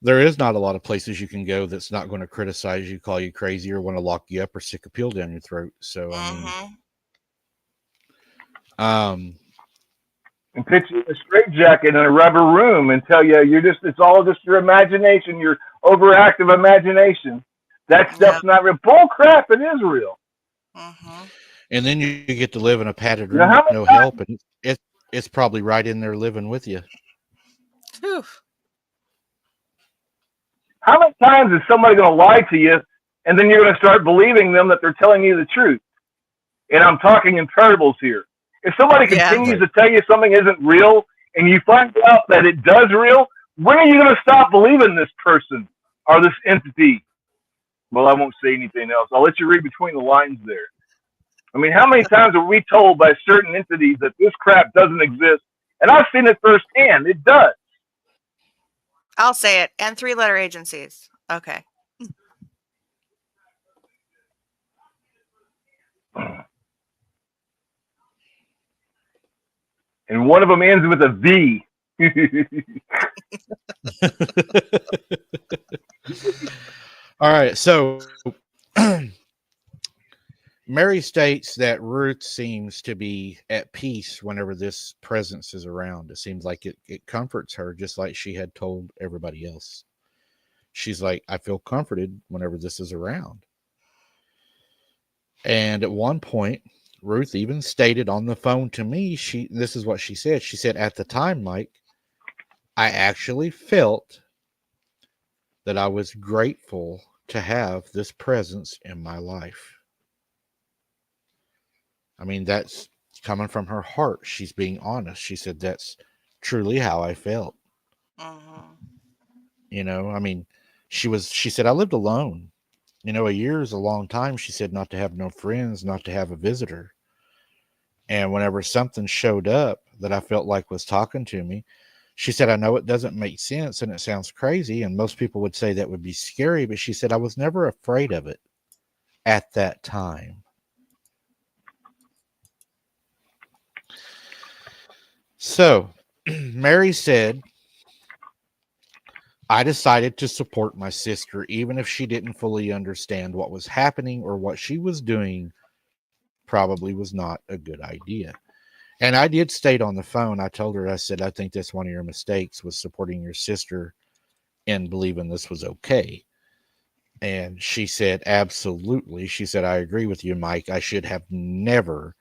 there is not a lot of places you can go that's not going to criticize you, call you crazy, or want to lock you up or stick a pill down your throat. So, I mean, Mm-hmm. um, And pitch you in a straitjacket in a rubber room and tell you it's all just your imagination, your overactive imagination. That Yep. stuff's not real. Bull crap, it is real. Mm-hmm. and then you get to live in a padded You know room how with many no times, help, and it's probably right in there living with you. Whew. how many times is somebody going to lie to you, and then you're going to start believing them that they're telling you the truth? And I'm talking in parables here. If somebody Yeah. continues Right. to tell you something isn't real, and you find out that it does real, when are you going to stop believing this person or this entity? Well, I won't say anything else. I'll let you read between the lines there. I mean, how many times are we told by certain entities that this crap doesn't exist? And I've seen it firsthand. It does. I'll say it. And 3-letter agencies. Okay. And one of them ends with a V. All right. So Mary states that Ruth seems to be at peace whenever this presence is around. It seems like it comforts her, just like she had told everybody else. She's like, I feel comforted whenever this is around. And at one point, Ruth even stated on the phone to me, this is what she said. She said, at the time, Mike, I actually felt that I was grateful to have this presence in my life. I mean, that's coming from her heart. She's being honest. She said, that's truly how I felt. Mm-hmm. I mean, she said, I lived alone. A year is a long time. She said, not to have no friends, not to have a visitor. And whenever something showed up that I felt like was talking to me, she said, I know it doesn't make sense and it sounds crazy. And most people would say that would be scary. But she said, I was never afraid of it at that time. So Mary said, I decided to support my sister, even if she didn't fully understand what was happening or what she was doing probably was not a good idea. And I did state on the phone, I told her, I said, I think that's one of your mistakes was supporting your sister and believing this was okay. And she said, absolutely. She said, I agree with you, Mike. I should have never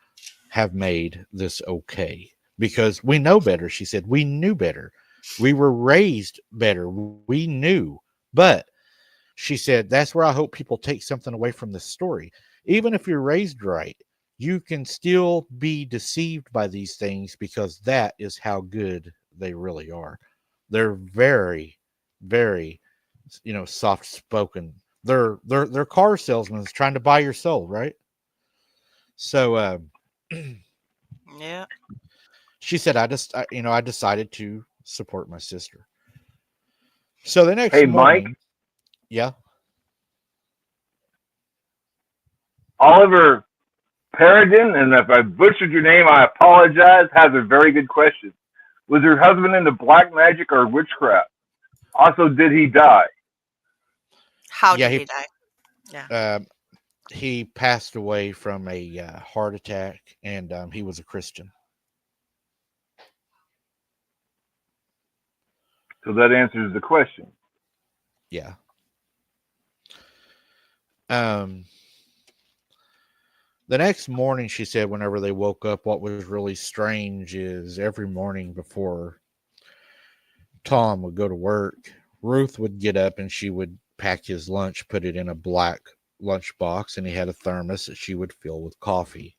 have made this okay because we know better. She said, we knew better. We were raised better. We knew. But she said, that's where I hope people take something away from this story. Even if you're raised right, you can still be deceived by these things because that is how good they really are. They're very, very, soft spoken. They're car salesmen trying to buy your soul, right? So Yeah. she said, I decided to support my sister. So the next Hey, Mike, morning, yeah, Oliver Peregrine, and if I butchered your name, I apologize, has a very good question. Was her husband into black magic or witchcraft? Also, did he die? How yeah, did he die? Yeah. uh, he passed away from a heart attack, and he was a Christian. So that answers the question. Yeah. Um, the next morning, she said, whenever they woke up, what was really strange is every morning before Tom would go to work, Ruth would get up and she would pack his lunch, put it in a black lunchbox, and he had a thermos that she would fill with coffee.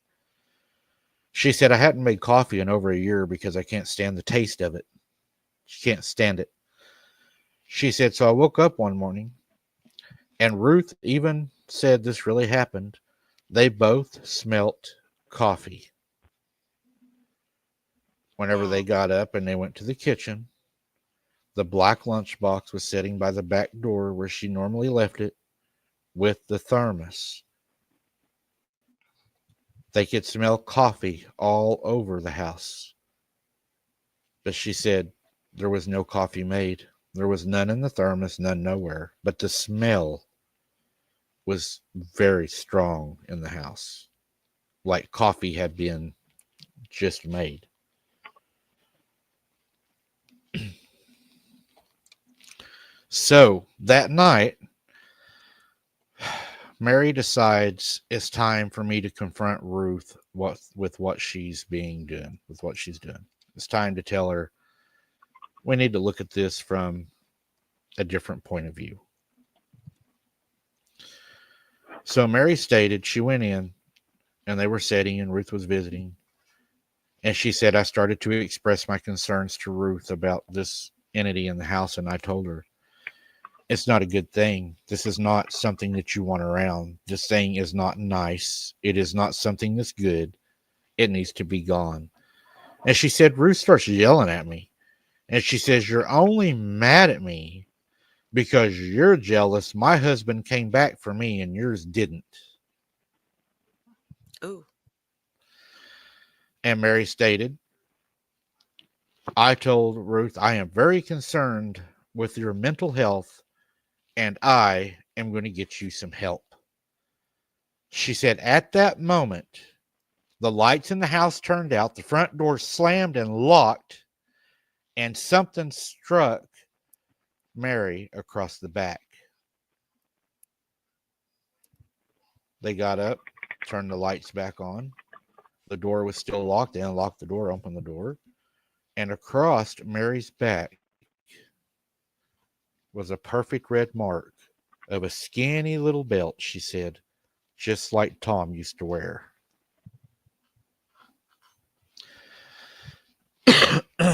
She said, I hadn't made coffee in over a year because I can't stand the taste of it. She can't stand it. She said, so I woke up one morning, and Ruth even said this really happened. They both smelt coffee. Whenever they Mm. got up and they went to the kitchen, the black lunchbox was sitting by the back door where she normally left it with the thermos. They could smell coffee all over the house. But she said there was no coffee made. There was none in the thermos, none nowhere. But the smell was very strong in the house, like coffee had been just made. So that night, Mary decides it's time for me to confront Ruth with what she's with what she's doing. It's time to tell her we need to look at this from a different point of view. So Mary stated she went in and they were sitting and Ruth was visiting. And she said, I started to express my concerns to Ruth about this entity in the house. And I told her, it's not a good thing. This is not something that you want around. This thing is not nice. It is not something that's good. It needs to be gone. And she said, Ruth starts yelling at me. And she says, you're only mad at me because you're jealous. My husband came back for me and yours didn't. Ooh. And Mary stated, I told Ruth, I am very concerned with your mental health and I am going to get you some help. She said, at that moment, the lights in the house turned out, the front door slammed and locked, and something struck Mary across the back. They got up, turned the lights back on. The door was still locked. They unlocked the door, opened the door, and across Mary's back was a perfect red mark of a skinny little belt, she said, just like Tom used to wear.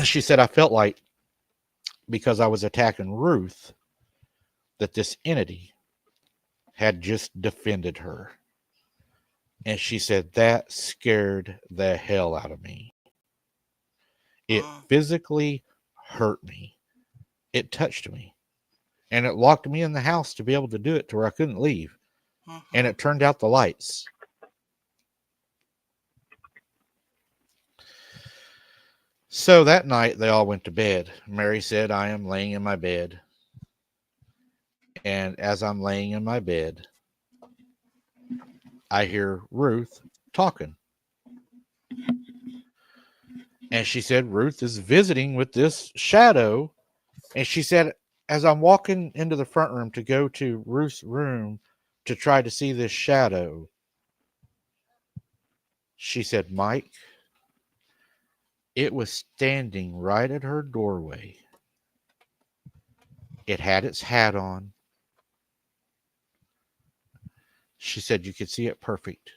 She said, I felt like because I was attacking Ruth, that this entity had just defended her. And she said, that scared the hell out of me. It Mm. physically hurt me. It touched me. And it locked me in the house to be able to do it to where I couldn't leave. And Mm-hmm. it turned out the lights. So that night they all went to bed. Mary said, I am laying in my bed. And as I'm laying in my bed, I hear Ruth talking. And she said, Ruth is visiting with this shadow. And she said, as I'm walking into the front room to go to Ruth's room to try to see this shadow, she said, Mike, it was standing right at her doorway. It had its hat on. She said you could see it perfect.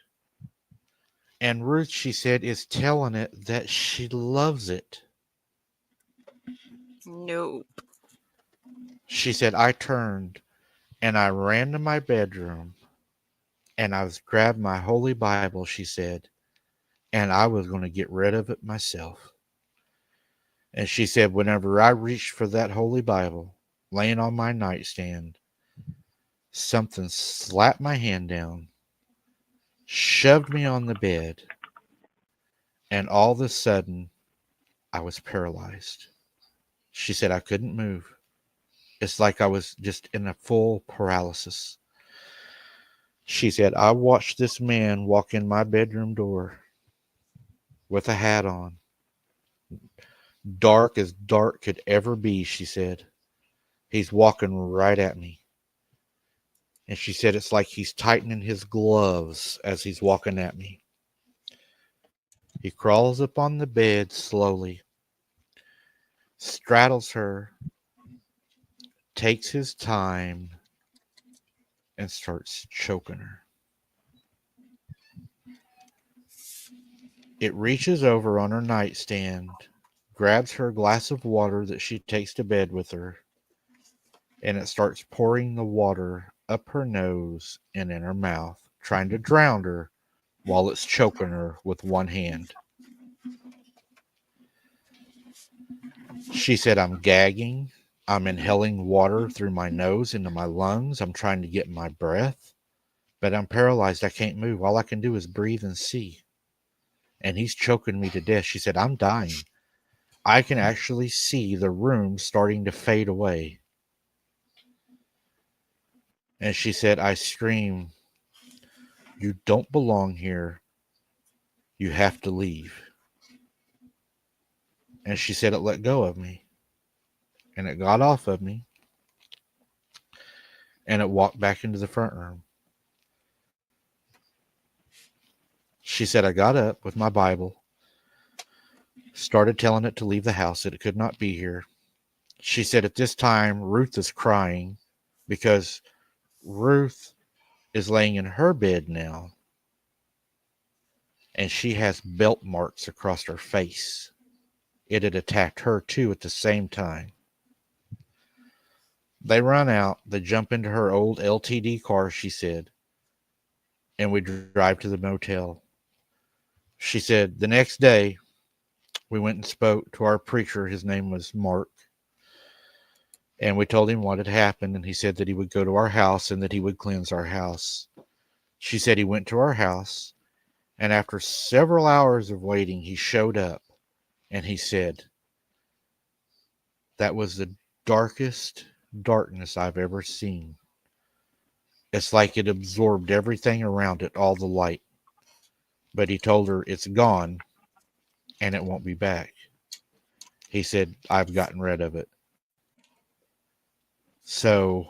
And Ruth, she said, is telling it that she loves it. Nope. She said, I turned and I ran to my bedroom and I was grabbed my holy Bible, she said, and I was going to get rid of it myself. And she said, whenever I reached for that holy Bible, laying on my nightstand, something slapped my hand down, shoved me on the bed, and all of a sudden, I was paralyzed. She said I couldn't move. It's like I was just in a full paralysis. She said, I watched this man walk in my bedroom door with a hat on, dark as dark could ever be, she said. He's walking right at me. And she said, it's like he's tightening his gloves as he's walking at me. He crawls up on the bed slowly, straddles her, takes his time, and starts choking her. It reaches over on her nightstand, grabs her glass of water that she takes to bed with her, and it starts pouring the water up her nose and in her mouth, trying to drown her while it's choking her with one hand. She said, I'm gagging. I'm inhaling water through my nose into my lungs. I'm trying to get my breath, but I'm paralyzed. I can't move. All I can do is breathe and see. And he's choking me to death. She said, I'm dying. I can actually see the room starting to fade away. And she said, I scream, you don't belong here. You have to leave. And she said, it let go of me. And it got off of me. And it walked back into the front room. She said, I got up with my Bible, started telling it to leave the house, that it could not be here. She said, at this time, Ruth is crying because Ruth is laying in her bed now, and she has belt marks across her face. It had attacked her too at the same time. They run out, they jump into her old LTD car, she said, and we drive to the motel. She said, the next day, we went and spoke to our preacher. His name was Mark. And we told him what had happened, and he said that he would go to our house and that he would cleanse our house. She said he went to our house, and after several hours of waiting, he showed up, and he said, that was the darkest darkness I've ever seen. It's like it absorbed everything around it, all the light. But he told her it's gone, and it won't be back. He said, I've gotten rid of it. So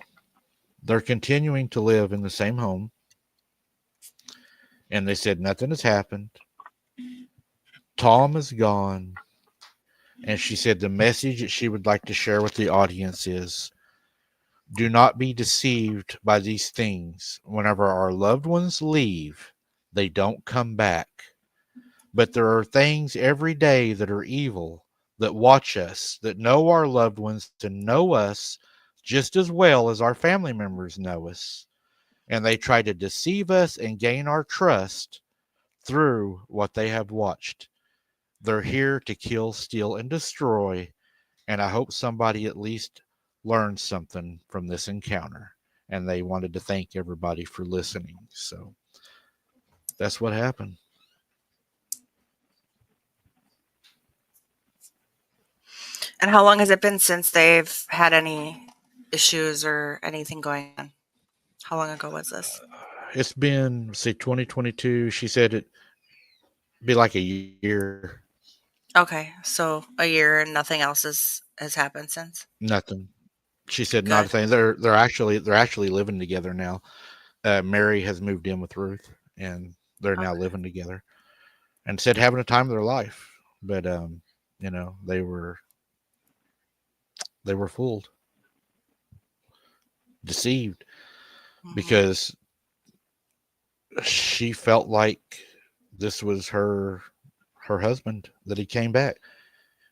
they're continuing to live in the same home. And they said nothing has happened. Tom is gone. And she said the message that she would like to share with the audience is, do not be deceived by these things. Whenever our loved ones leave, they don't come back. But there are things every day that are evil, that watch us, that know our loved ones, to know us just as well as our family members know us. And they try to deceive us and gain our trust through what they have watched. They're here to kill, steal, and destroy. And I hope somebody at least learned something from this encounter. And they wanted to thank everybody for listening. So that's what happened. And how long has it been since they've had any issues or anything going on? How long ago was this? It's been, say, 2022. She said it'd be like a year. Okay, so a year and nothing else has happened since. Nothing. She said not a Good. thing. They're actually living together now. Mary has moved in with Ruth, and they're now Okay. living together. And said having a time of their life, but they were fooled. deceived Mhm. because she felt like this was her husband, that he came back.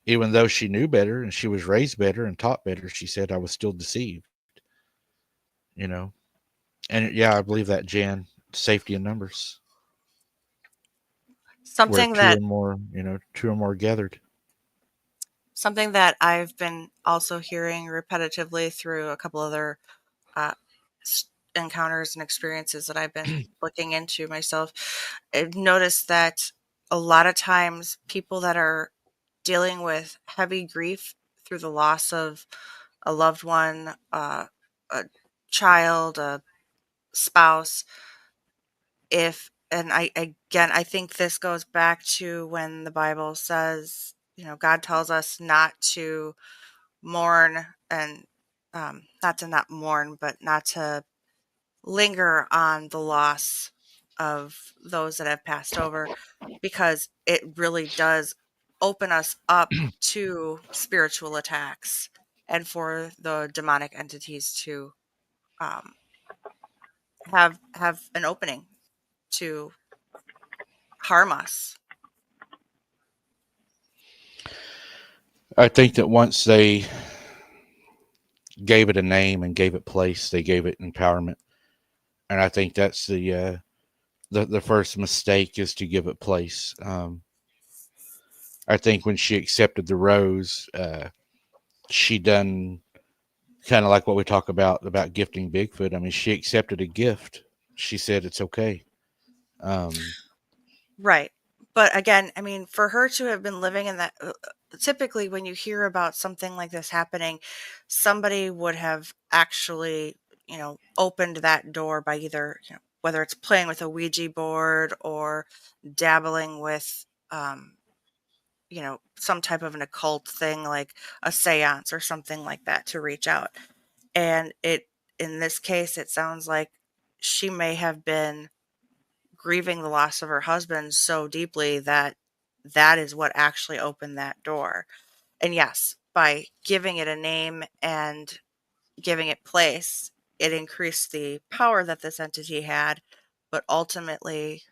Even though she knew better and she was raised better and taught better, she said, I was still deceived, you know. And yeah, I believe that, Jan. Safety in numbers, where Something two that or more, two or more gathered. something that I've been also hearing repetitively through a couple other uh, encounters and experiences that I've been looking into myself. I've noticed that a lot of times people that are dealing with heavy grief through the loss of a loved one, a child, a spouse, if and I again I think this goes back to when the Bible says, God tells us not to mourn and not to not mourn, but not to linger on the loss of those that have passed over, because it really does open us up to spiritual attacks and for the demonic entities to um, have an opening to harm us. I think that once they gave it a name and gave it place, they gave it empowerment. And I think that's the first mistake, is to give it place. I think when she accepted the rose, she done kind of like what we talk about gifting Bigfoot. I mean, she accepted a gift. She said it's okay. Um, Right. But again, I mean, for her to have been living in that, typically when you hear about something like this happening, somebody would have actually, opened that door by either, whether it's playing with a Ouija board or dabbling with, some type of an occult thing like a seance or something like that to reach out. And in this case, it sounds like she may have been grieving the loss of her husband so deeply that that is what actually opened that door. And yes, by giving it a name and giving it place, it increased the power that this entity had, but ultimately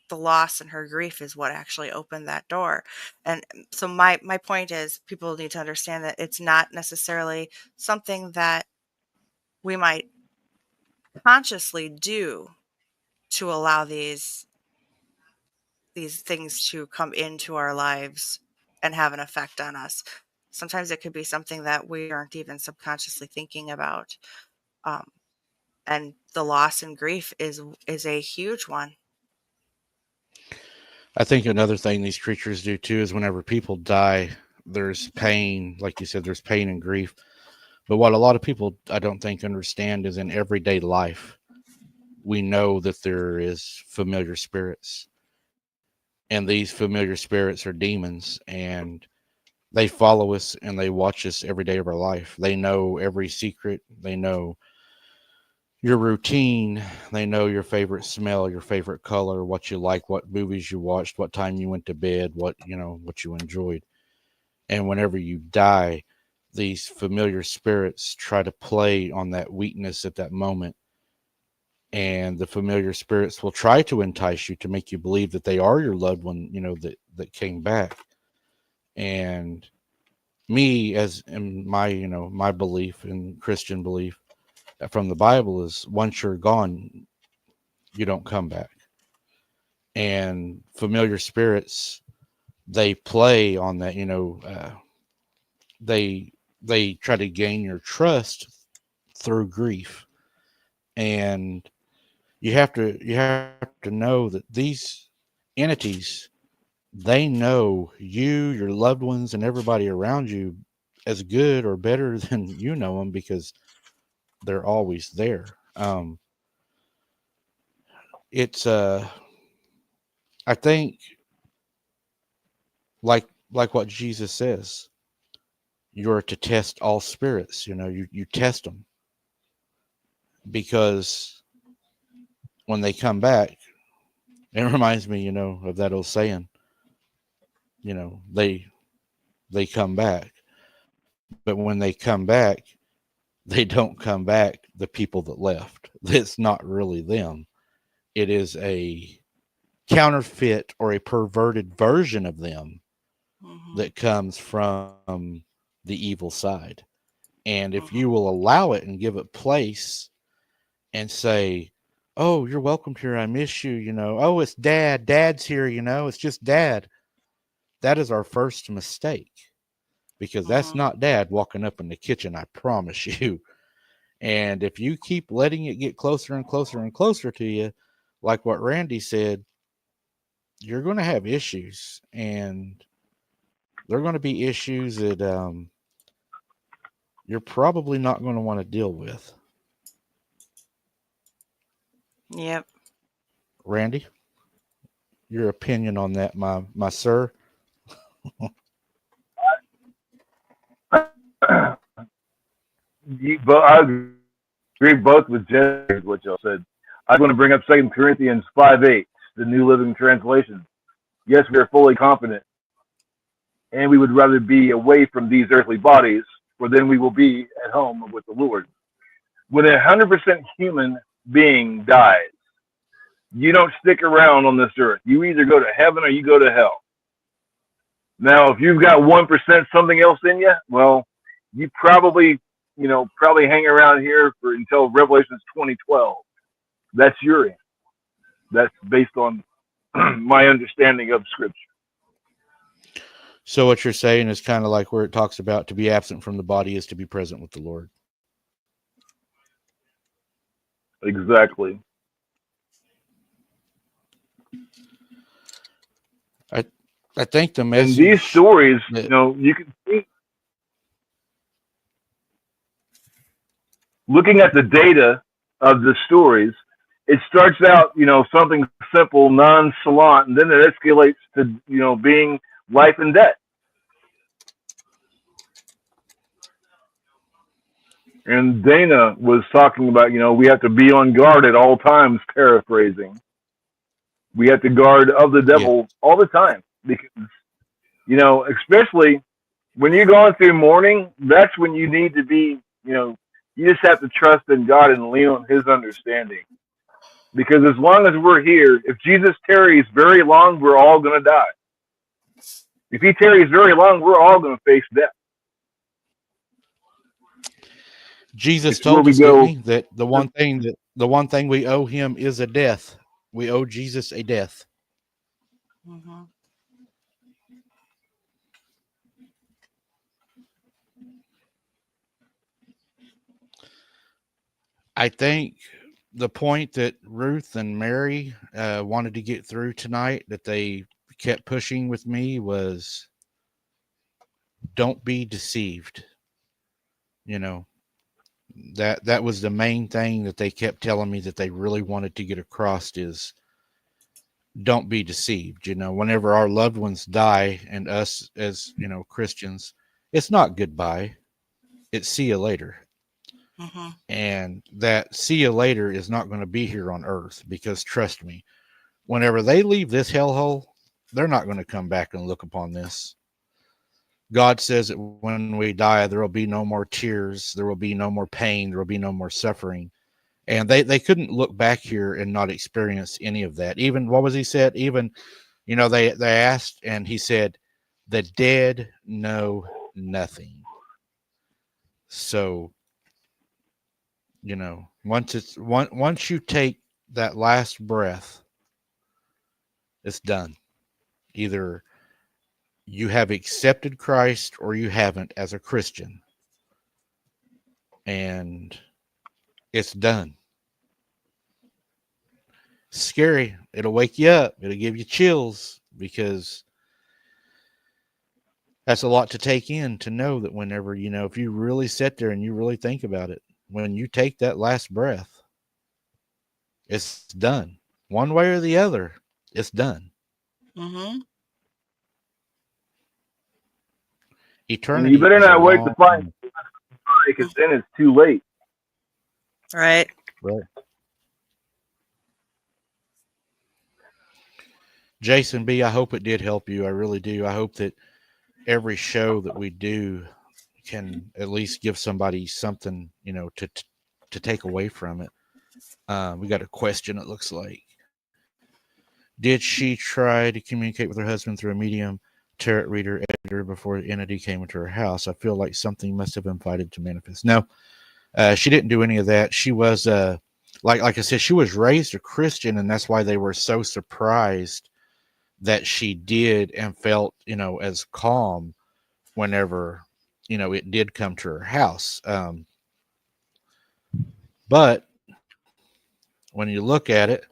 the loss and her grief is what actually opened that door. And so my point is, people need to understand that it's not necessarily something that we might consciously do to allow these things to come into our lives and have an effect on us. Sometimes it could be something that we aren't even subconsciously thinking about. Um, and the loss and grief is a huge one. I think another thing these creatures do too is whenever people die, there's pain. Like you said, there's pain and grief. But what a lot of people, I don't think, understand is, in everyday life, we know that there is familiar spirits, and these familiar spirits are demons, and they follow us and they watch us every day of our life. They know every secret. They know your routine. They know your favorite smell, your favorite color, what you like, what movies you watched, what time you went to bed, what you enjoyed. And whenever you die, these familiar spirits try to play on that weakness at that moment. And the familiar spirits will try to entice you to make you believe that they are your loved one, that came back. And me, as in my, my belief in Christian belief from the Bible, is once you're gone, you don't come back. And familiar spirits, they play on that, they they try to gain your trust through grief. And you have to know that these entities, they know you, your loved ones, and everybody around you as good or better than you know them, because they're always there. It's I think, like what Jesus says, you're to test all spirits. You test them, because when they come back, it reminds me, of that old saying, they come back. But when they come back, they don't come back, the people that left. It's not really them. It is a counterfeit or a perverted version of them Mm-hmm. that comes from the evil side. And if you Mm-hmm. will allow it and give it place and say, "Oh, you're welcome here. I miss you," "Oh, it's dad. Dad's here, it's just dad." That is our first mistake because that's Mm-hmm. not dad walking up in the kitchen, I promise you. And if you keep letting it get closer and closer and closer to you, like what Randy said, you're going to have issues, and they're going to be issues that you're probably not going to want to deal with. Yep. Randy, your opinion on that, my sir? But I agree both with Jerry what y'all said. I was going to bring up 2 Corinthians 5:8, the New Living Translation. Yes, we are fully confident, and we would rather be away from these earthly bodies, for then we will be at home with the Lord. When a 100% human being dies, you don't stick around on this earth. You either go to heaven or you go to hell. Now, if you've got 1% something else in you, well, you probably hang around here for until Revelations 2012. That's your end. That's based on my understanding of Scripture. So what you're saying is kind of like where it talks about to be absent from the body is to be present with the Lord. Exactly. I I think the And these message stories, that you can see, looking at the data of the stories, it starts out, something simple, nonchalant, and then it escalates to, being life and death. And Dana was talking about, we have to be on guard at all times, paraphrasing. We have to guard of the yeah, devil all the time because, especially when you're going through mourning, that's when you need to be, you just have to trust in God and lean on his understanding. Because as long as we're here, if Jesus tarries very long, we're all going to die. If he tarries very long, we're all going to face death. Jesus It's where told we us, didn't go. he, that the one thing we owe him is a death. We owe Jesus a death. Mm-hmm. I think the point that Ruth and Mary wanted to get through tonight that they kept pushing with me was don't be deceived. You know, that was the main thing that they kept telling me that they really wanted to get across is don't be deceived. Whenever our loved ones die and us as, Christians, it's not goodbye. It's see you later. Mm-hmm. And that see you later is not going to be here on earth because trust me, whenever they leave this hellhole, they're not going to come back and look upon this. God says that when we die, there will be no more tears, there will be no more pain, there will be no more suffering. And they couldn't look back here and not experience any of that. Even what was he said? Even, they asked and he said, the dead know nothing. So, once you take that last breath, it's done. Either you have accepted Christ or you haven't as a Christian. And it's done. Scary. It'll wake you up. It'll give you chills because that's a lot to take in to know that whenever, if you really sit there and you really think about it, when you take that last breath, it's done. One way or the other, it's done. Mm-hmm. And you Eternity better is a not wait to long find because then it's too late. Right. right. Jason B, I hope it did help you. I really do. I hope that every show that we do can at least give somebody something, to take away from it. We got a question. It looks like, did she try to communicate with her husband through a medium, tarot reader, editor before the entity came into her house? I feel like something must have invited to manifest. No, she didn't do any of that. She was like I said, she was raised a Christian, and that's why they were so surprised that she did and felt, as calm whenever, it did come to her house. But when you look at it,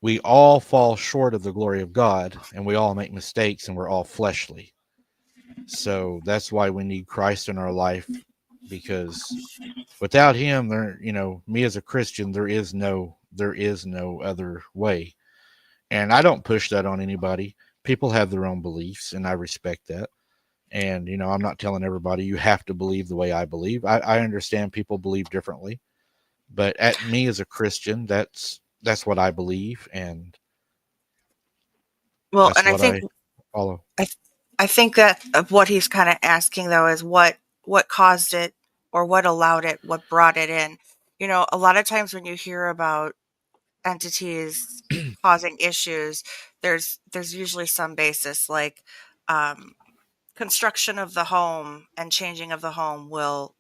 we all fall short of the glory of God, and we all make mistakes, and we're all fleshly. So that's why we need Christ in our life, because without him, there, me as a Christian, there is no other way. And I don't push that on anybody. People have their own beliefs, and I respect that. And I'm not telling everybody you have to believe the way I believe. I understand people believe differently, but at me as a Christian, that's what I believe, and Well, that's and I what think I follow. I I think that what he's kind of asking though is what caused it or what allowed it, what brought it in. A lot of times when you hear about entities causing issues, there's usually some basis like um, construction of the home and changing of the home will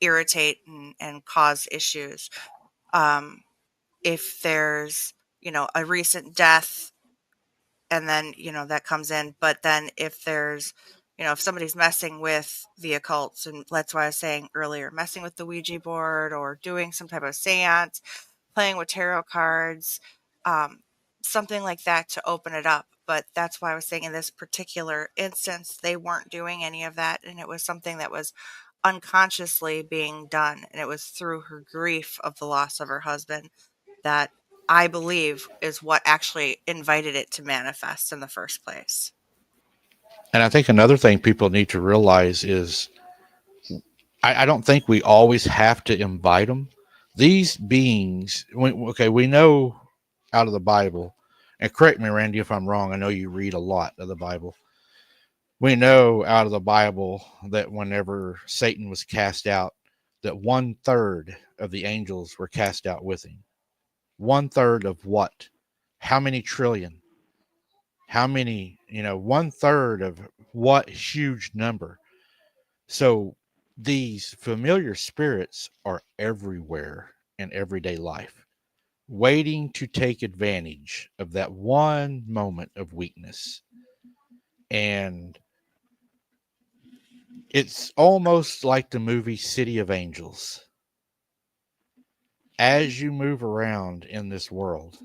irritate and cause issues. Um, if there's a recent death and then that comes in, but then if there's if somebody's messing with the occults, and that's why I was saying earlier, messing with the Ouija board or doing some type of seance, playing with tarot cards, um, something like that to open it up. But that's why I was saying in this particular instance they weren't doing any of that, and it was something that was unconsciously being done, and it was through her grief of the loss of her husband that I believe is what actually invited it to manifest in the first place. And I think another thing people need to realize is I don't think we always have to invite them. These beings, okay, we know out of the Bible, and correct me, Randy, if I'm wrong. I know you read a lot of the Bible. We know out of the Bible that whenever Satan was cast out, that 1/3 of the angels were cast out with him. 1/3 of what? How many trillion? How many? 1/3 of what huge number? So these familiar spirits are everywhere in everyday life, waiting to take advantage of that one moment of weakness. And it's almost like the movie City of Angels. As you move around in this world,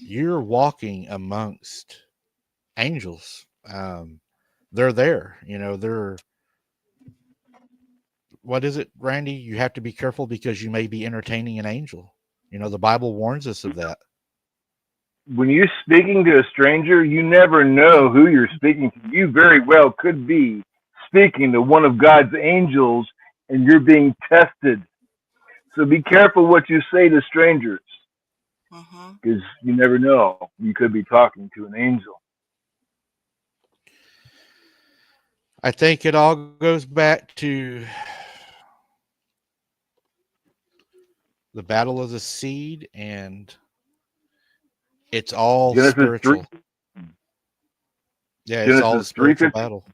you're walking amongst angels. They're there. They're, what is it, Randy? You have to be careful because you may be entertaining an angel. The Bible warns us of that. When you're speaking to a stranger, you never know who you're speaking to. You very well could be speaking to one of God's angels and you're being tested. So be careful what you say to strangers Hmm. because you never know. You could be talking to an angel. I think it all goes back to the battle of the seed, and it's all Genesis 3, spiritual. Yeah, it's all Genesis a spiritual 3:15, battle.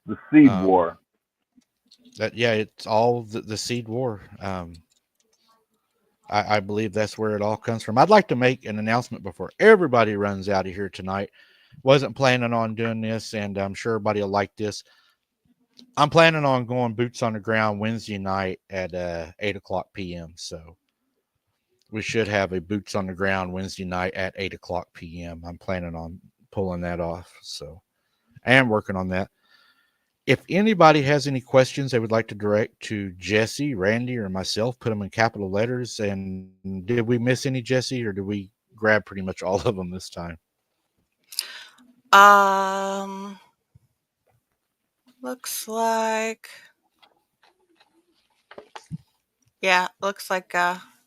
the seed Um, war. that yeah, it's all the seed war. I believe that's where it all comes from. I'd like to make an announcement before everybody runs out of here tonight. Wasn't planning on doing this, and I'm sure everybody will like this. I'm planning on going boots on the ground Wednesday night at 8 o'clock p.m. So we should have a boots on the ground Wednesday night at 8 o'clock p.m. I'm planning on pulling that off. So I am working on that. If anybody has any questions they would like to direct to Jesse, Randy, or myself, put them in capital letters. And did we miss any, Jesse, or did we grab pretty much all of them this time? Um, looks like yeah, looks like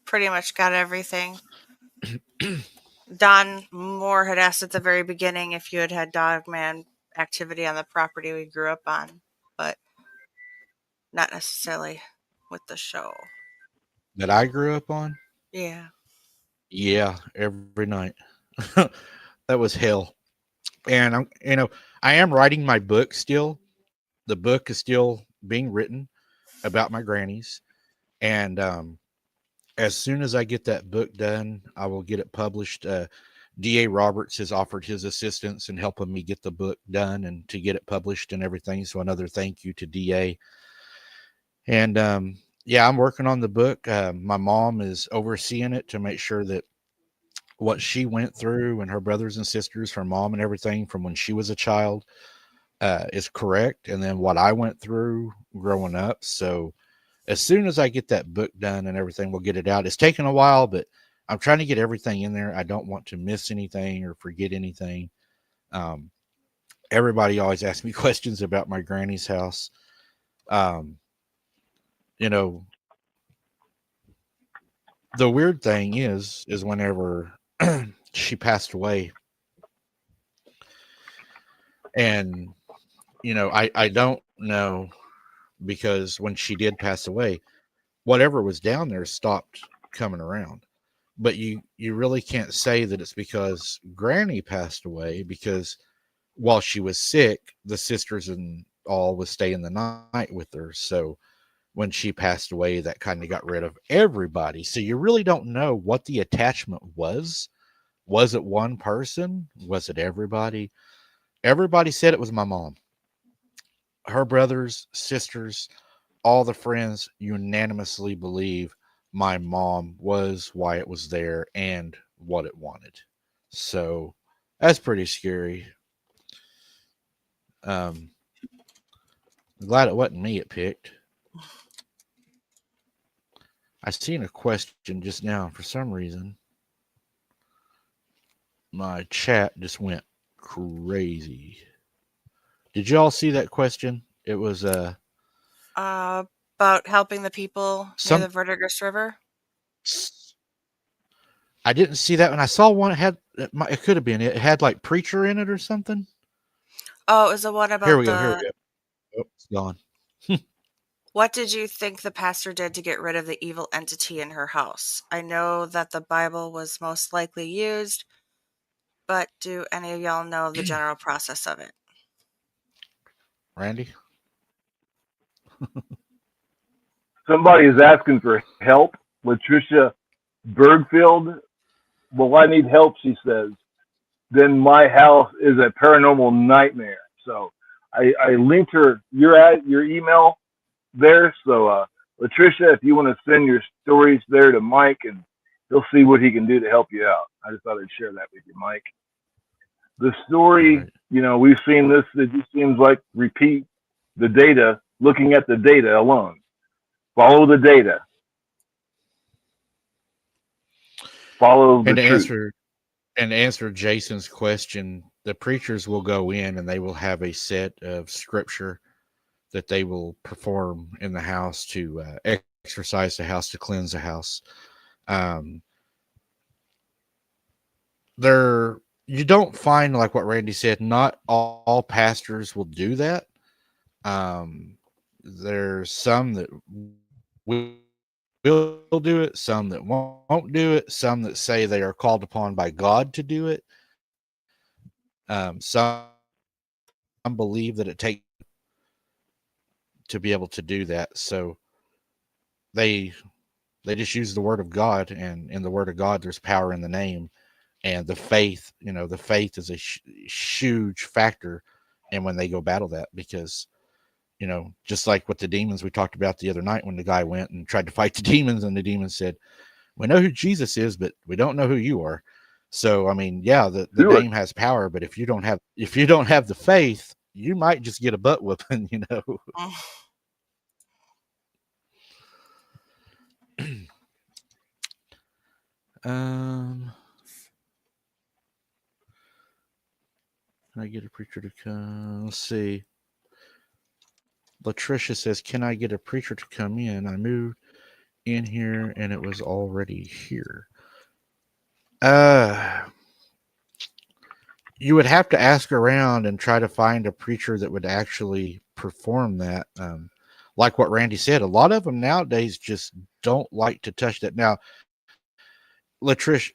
pretty much got everything. Don Moore had asked at the very beginning if you had had dogman activity on the property we grew up on, but not necessarily with the show. That I grew up on? Yeah. Yeah, every night. That was hell. And I am writing my book still. The book is still being written about my grannies. And as soon as I get that book done, I will get it published. DA Roberts has offered his assistance in helping me get the book done and to get it published and everything. So another thank you to DA. And yeah, I'm working on the book. My mom is overseeing it to make sure that what she went through and her brothers and sisters, her mom and everything from when she was a child is correct. And then what I went through growing up. So as soon as I get that book done and everything, we'll get it out. It's taken a while, but I'm trying to get everything in there. I don't want to miss anything or forget anything. Um, Everybody always asks me questions about my granny's house. Um, you know, the weird thing is whenever she passed away, and I don't know because when she did pass away, whatever was down there stopped coming around. But you really can't say that it's because Granny passed away because while she was sick, the sisters and all was staying the night with her. So when she passed away, that kind of got rid of everybody. So you really don't know what the attachment was. Was it one person? Was it everybody? Everybody said it was my mom. Her brothers, sisters, all the friends unanimously believe my mom was why it was there and what it wanted. So that's pretty scary. Um, I'm glad it wasn't me it picked. I seen a question just now. For some reason, my chat just went crazy. Did y'all see that question? It was About helping the people near the some. Verdigris River. I didn't see that one. I saw one. It could have been. It had like preacher in it or something. Oh, it was the one Here about we go. Here the. we go. Oh, it's gone. What did you think the pastor did to get rid of the evil entity in her house? I know that the Bible was most likely used, but do any of y'all know the general process of it? Randy. Somebody is asking for help. Latricia Bergfield. Well, I need help, she says. Then my house is a paranormal nightmare. So I linked her your email there. So Latricia, if you want to send your stories there to Mike, and he'll see what he can do to help you out. I just thought I'd share that with you, Mike. The All story, right. we've seen this. It just seems like repeat the data. Looking at the data alone, follow the data, follow the And to truth. answer Jason's question, the preachers will go in and they will have a set of scripture that they will perform in the house to exercise the house, to cleanse the house. Um, there, you don't find like what Randy said. Not all pastors will do that. There's some that will do it, some that won't do it, some that say they are called upon by God to do it. Some believe that it takes to be able to do that. So they they just use the word of God, and in the word of God, there's power in the name, and the faith. The faith is a huge factor, and when they go battle that, because just like with the demons we talked about the other night, when the guy went and tried to fight the demons, and the demons said, "We know who Jesus is, but we don't know who you are." So I mean, yeah, the Do it. name has power, but if you don't have the faith, you might just get a butt whooping. Um, can I get a preacher to come? Let's see. Latricia says, "Can I get a preacher to come in? I moved in here and it was already here." You would have to ask around and try to find a preacher that would actually perform that. Like what Randy said, a lot of them nowadays just don't like to touch that. Now, Latricia,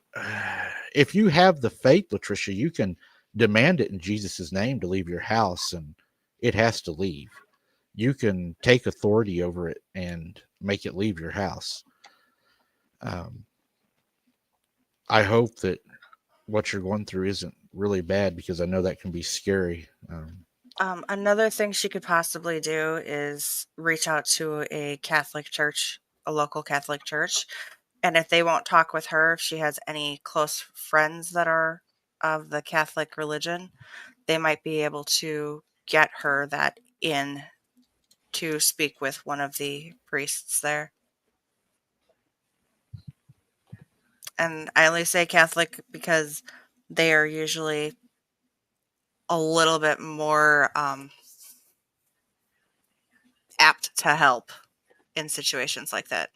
if you have the faith, Latricia, you can demand it in Jesus' name to leave your house, and it has to leave. You can take authority over it and make it leave your house. Um, I hope that what you're going through isn't really bad, because I know that can be scary. Another thing she could possibly do is reach out to a Catholic church, a local Catholic church. And if they won't talk with her, if she has any close friends that are of the Catholic religion, they might be able to get her that in to speak with one of the priests there. And I only say Catholic because they are usually a little bit more apt to help in situations like that.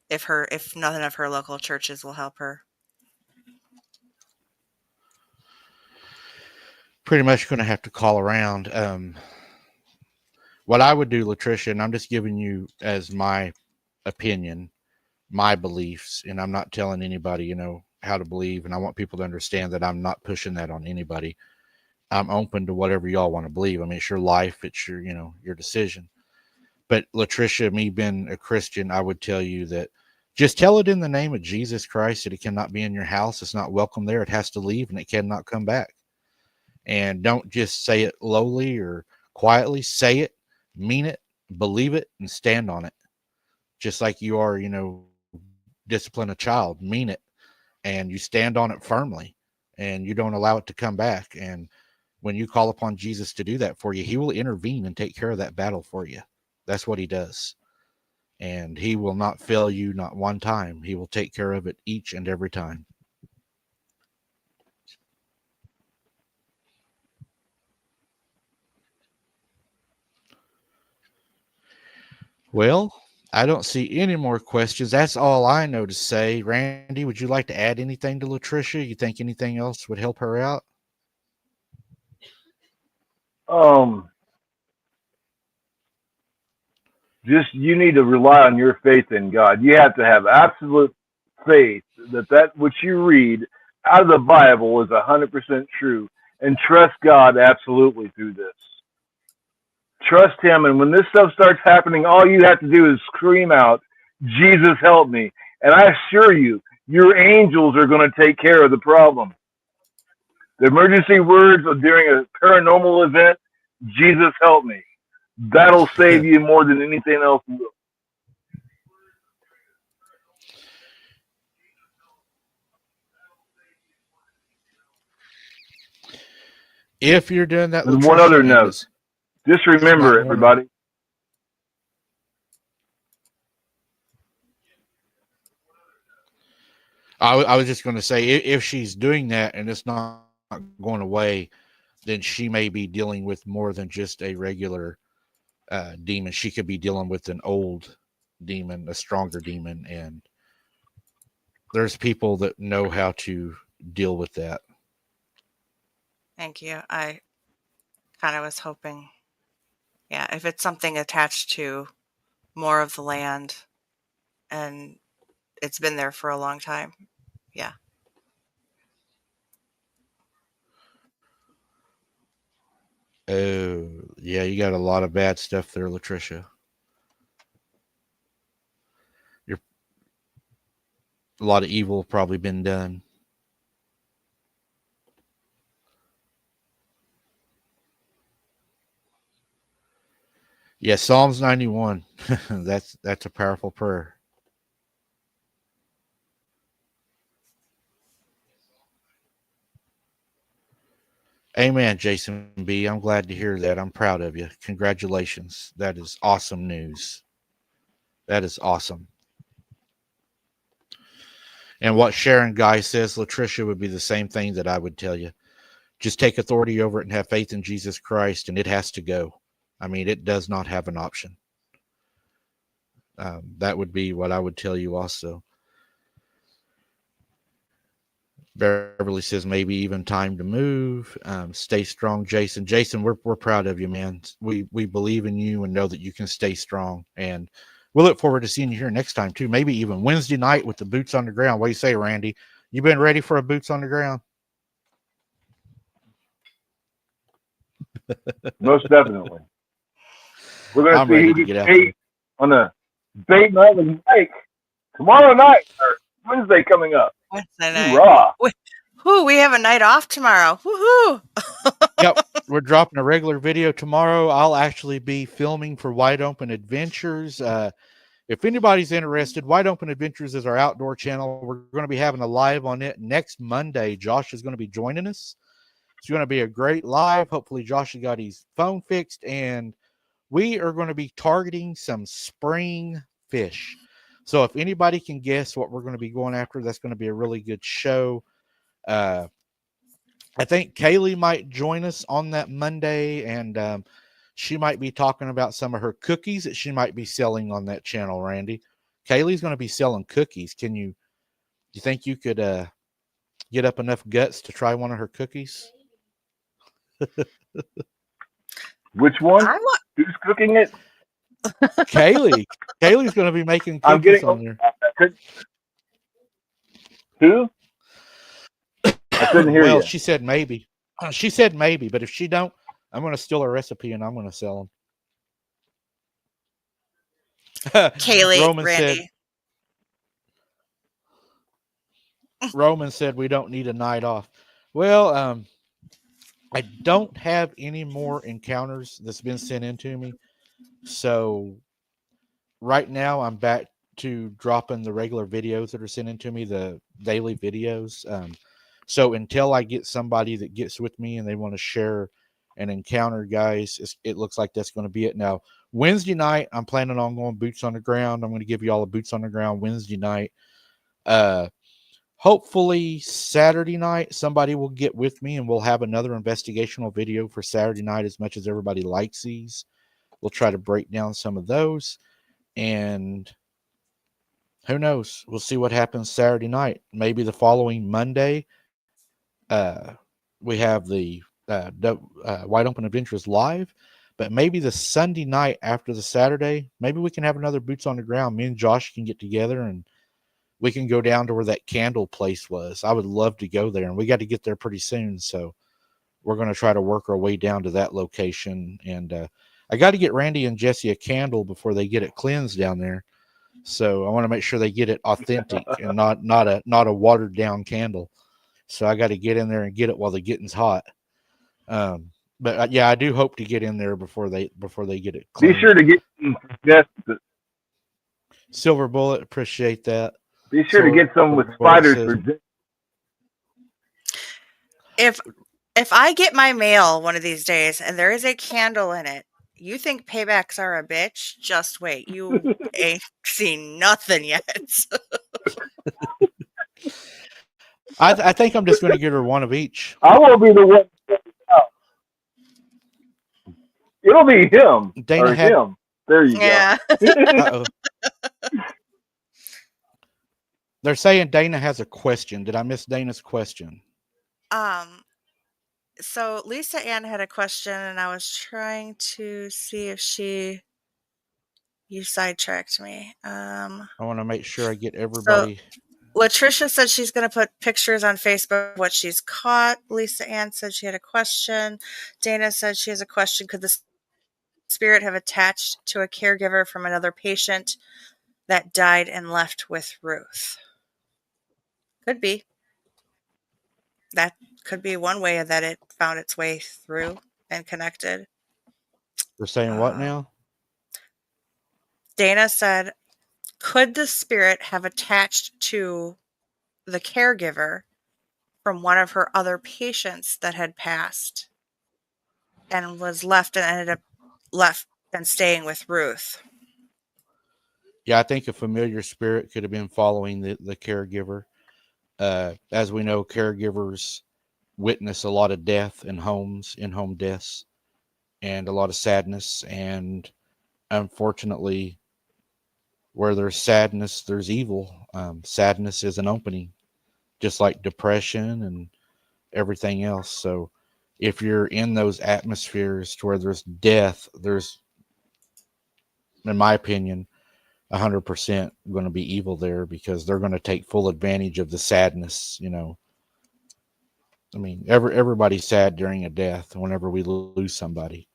If none of her local churches will help her. Pretty much going to have to call around. What I would do, Latricia, and I'm just giving you as my opinion, my beliefs, and I'm not telling anybody, how to believe. And I want people to understand that I'm not pushing that on anybody. I'm open to whatever y'all want to believe. I mean, it's your life, it's your decision. But Latricia, me being a Christian, I would tell you that just tell it in the name of Jesus Christ that it cannot be in your house. It's not welcome there. It has to leave, and it cannot come back. And don't just say it lowly or quietly. Say it, mean it, believe it, and stand on it. Just like you are, discipline a child, mean it, and you stand on it firmly, and you don't allow it to come back. And when you call upon Jesus to do that for you, he will intervene and take care of that battle for you. That's what he does. And he will not fail you, not one time. He will take care of it each and every time. Well, I don't see any more questions. That's all I know to say. Randy, would you like to add anything to Latricia? You think anything else would help her out? Um, just you need to rely on your faith in God. You have to have absolute faith that which you read out of the Bible is 100% true, and trust God absolutely through this. Trust Him, and when this stuff starts happening, all you have to do is scream out, "Jesus, help me!" And I assure you, your angels are going to take care of the problem. The emergency words during a paranormal event, "Jesus, help me." That'll save you more than anything else will. If you're doing that, And one other Latricia, and note, just it's not remember, going to. everybody, I was just going to say, if she's doing that and it's not going away, then she may be dealing with more than just a regular demon. She could be dealing with an old demon, a stronger demon, and there's people that know how to deal with that. Thank you. I kind of was hoping, yeah, if it's something attached to more of the land and it's been there for a long time, yeah. Oh, yeah, you got a lot of bad stuff there, Latricia. You're, a lot of evil probably been done. Yeah, Psalms 91. That's a powerful prayer. Amen, Jason B. I'm glad to hear that. I'm proud of you. Congratulations. That is awesome news. That is awesome. And what Sharon Guy says, Latricia, would be the same thing that I would tell you. Just take authority over it and have faith in Jesus Christ, and it has to go. I mean, it does not have an option. That would be what I would tell you also. Beverly says maybe even time to move. Stay strong, Jason. Jason, we're proud of you, man. We believe in you and know that you can stay strong. And we look forward to seeing you here next time too. Maybe even Wednesday night with the boots on the ground. What do you say, Randy? You been ready for a boots on the ground? Most definitely. We're going to I'm see ready who to gets get out there. paid on the bait night with Mike tomorrow night or Wednesday coming up. Wednesday night. Hoorah! We have a night off tomorrow. Woohoo! Yep, we're dropping a regular video tomorrow. I'll actually be filming for Wide Open Adventures. If anybody's interested, Wide Open Adventures is our outdoor channel. We're going to be having a live on it next Monday. Josh is going to be joining us. It's going to be a great live. Hopefully, Josh has got his phone fixed, and we are going to be targeting some spring fish. So, if anybody can guess what we're going to be going after, that's going to be a really good show. I think Kaylee might join us on that Monday, and she might be talking about some of her cookies that she might be selling on that channel, Randy. Kaylee's going to be selling cookies. You think you could get up enough guts to try one of her cookies? Which one? I want. Who's cooking it? Kaylee's going to be making I'm cookies getting. on there. Who? I couldn't hear Well, you. she said maybe. She said maybe, but if she don't, I'm going to steal her recipe and I'm going to sell them. Kaylee, Roman said. Randy. Roman said we don't need a night off. Well, I don't have any more encounters that's been sent in to me. So right now I'm back to dropping the regular videos that are sent in to me, the daily videos. So until I get somebody that gets with me and they want to share an encounter, guys, it looks like that's going to be it. Now, Wednesday night, I'm planning on going boots on the ground. I'm going to give you all a boots on the ground Wednesday night. Hopefully Saturday night, somebody will get with me and we'll have another investigational video for Saturday night. As much as everybody likes these, we'll try to break down some of those. And who knows? We'll see what happens Saturday night. Maybe the following Monday, we have the Wide Open Adventures live. But maybe the Sunday night after the Saturday, maybe we can have another boots on the ground. Me and Josh can get together and we can go down to where that candle place was. I would love to go there, and we got to get there pretty soon. So we're going to try to work our way down to that location. And I got to get Randy and Jesse a candle before they get it cleansed down there. So I want to make sure they get it authentic and not a watered down candle. So I got to get in there and get it while the getting's hot. But yeah, I do hope to get in there before they get it cleaned. Be sure to get yes, Silver Bullet, appreciate that. be sure to get some with spiders for dinner. If I get my mail one of these days and there is a candle in it, you think paybacks are a bitch? Just wait. You ain't seen nothing yet. I think I'm just going to get her one of each. I will be the one. It'll be him Dana or had, him. There you Yeah. go. They're saying Dana has a question. Did I miss Dana's question? So Lisa Ann had a question, and I was trying to see if you sidetracked me. I want to make sure I get everybody. So Latricia said she's going to put pictures on Facebook of what she's caught. Lisa Ann said she had a question. Dana said she has a question. Could the spirit have attached to a caregiver from another patient that died and left with Ruth? Could be. That could be one way that it found its way through and connected. They're saying what now? Dana said, could the spirit have attached to the caregiver from one of her other patients that had passed and was left and ended up left and staying with Ruth? Yeah, I think a familiar spirit could have been following the caregiver. As we know, caregivers witness a lot of death in homes, in-home deaths, and a lot of sadness. And unfortunately, where there's sadness, there's evil. Sadness is an opening. just like depression and everything else. So if you're in those atmospheres to where there's death, there's, in my opinion, 100% going to be evil there, because they're going to take full advantage of the sadness. I mean, everybody's sad during a death whenever we lose somebody.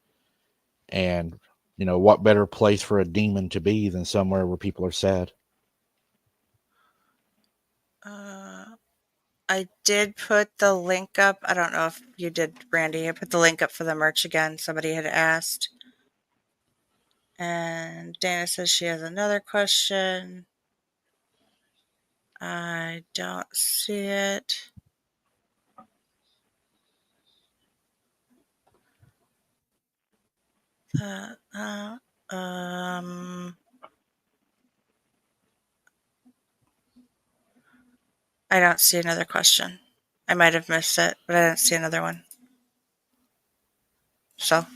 And, what better place for a demon to be than somewhere where people are sad? I did put the link up. I don't know if you did, Randy. I put the link up for the merch again. Somebody had asked. And Dana says she has another question. I don't see it. Uh, uh, um, I don't see another question. I might have missed it, but I don't see another one. So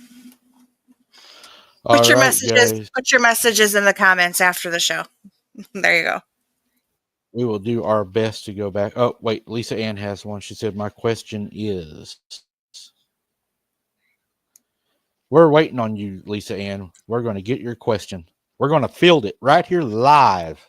All right, guys. put your messages in the comments after the show. There you go. We will do our best to go back. Oh, wait. Lisa Ann has one. She said, my question is, we're waiting on you, Lisa Ann. We're going to get your question. We're going to field it right here live.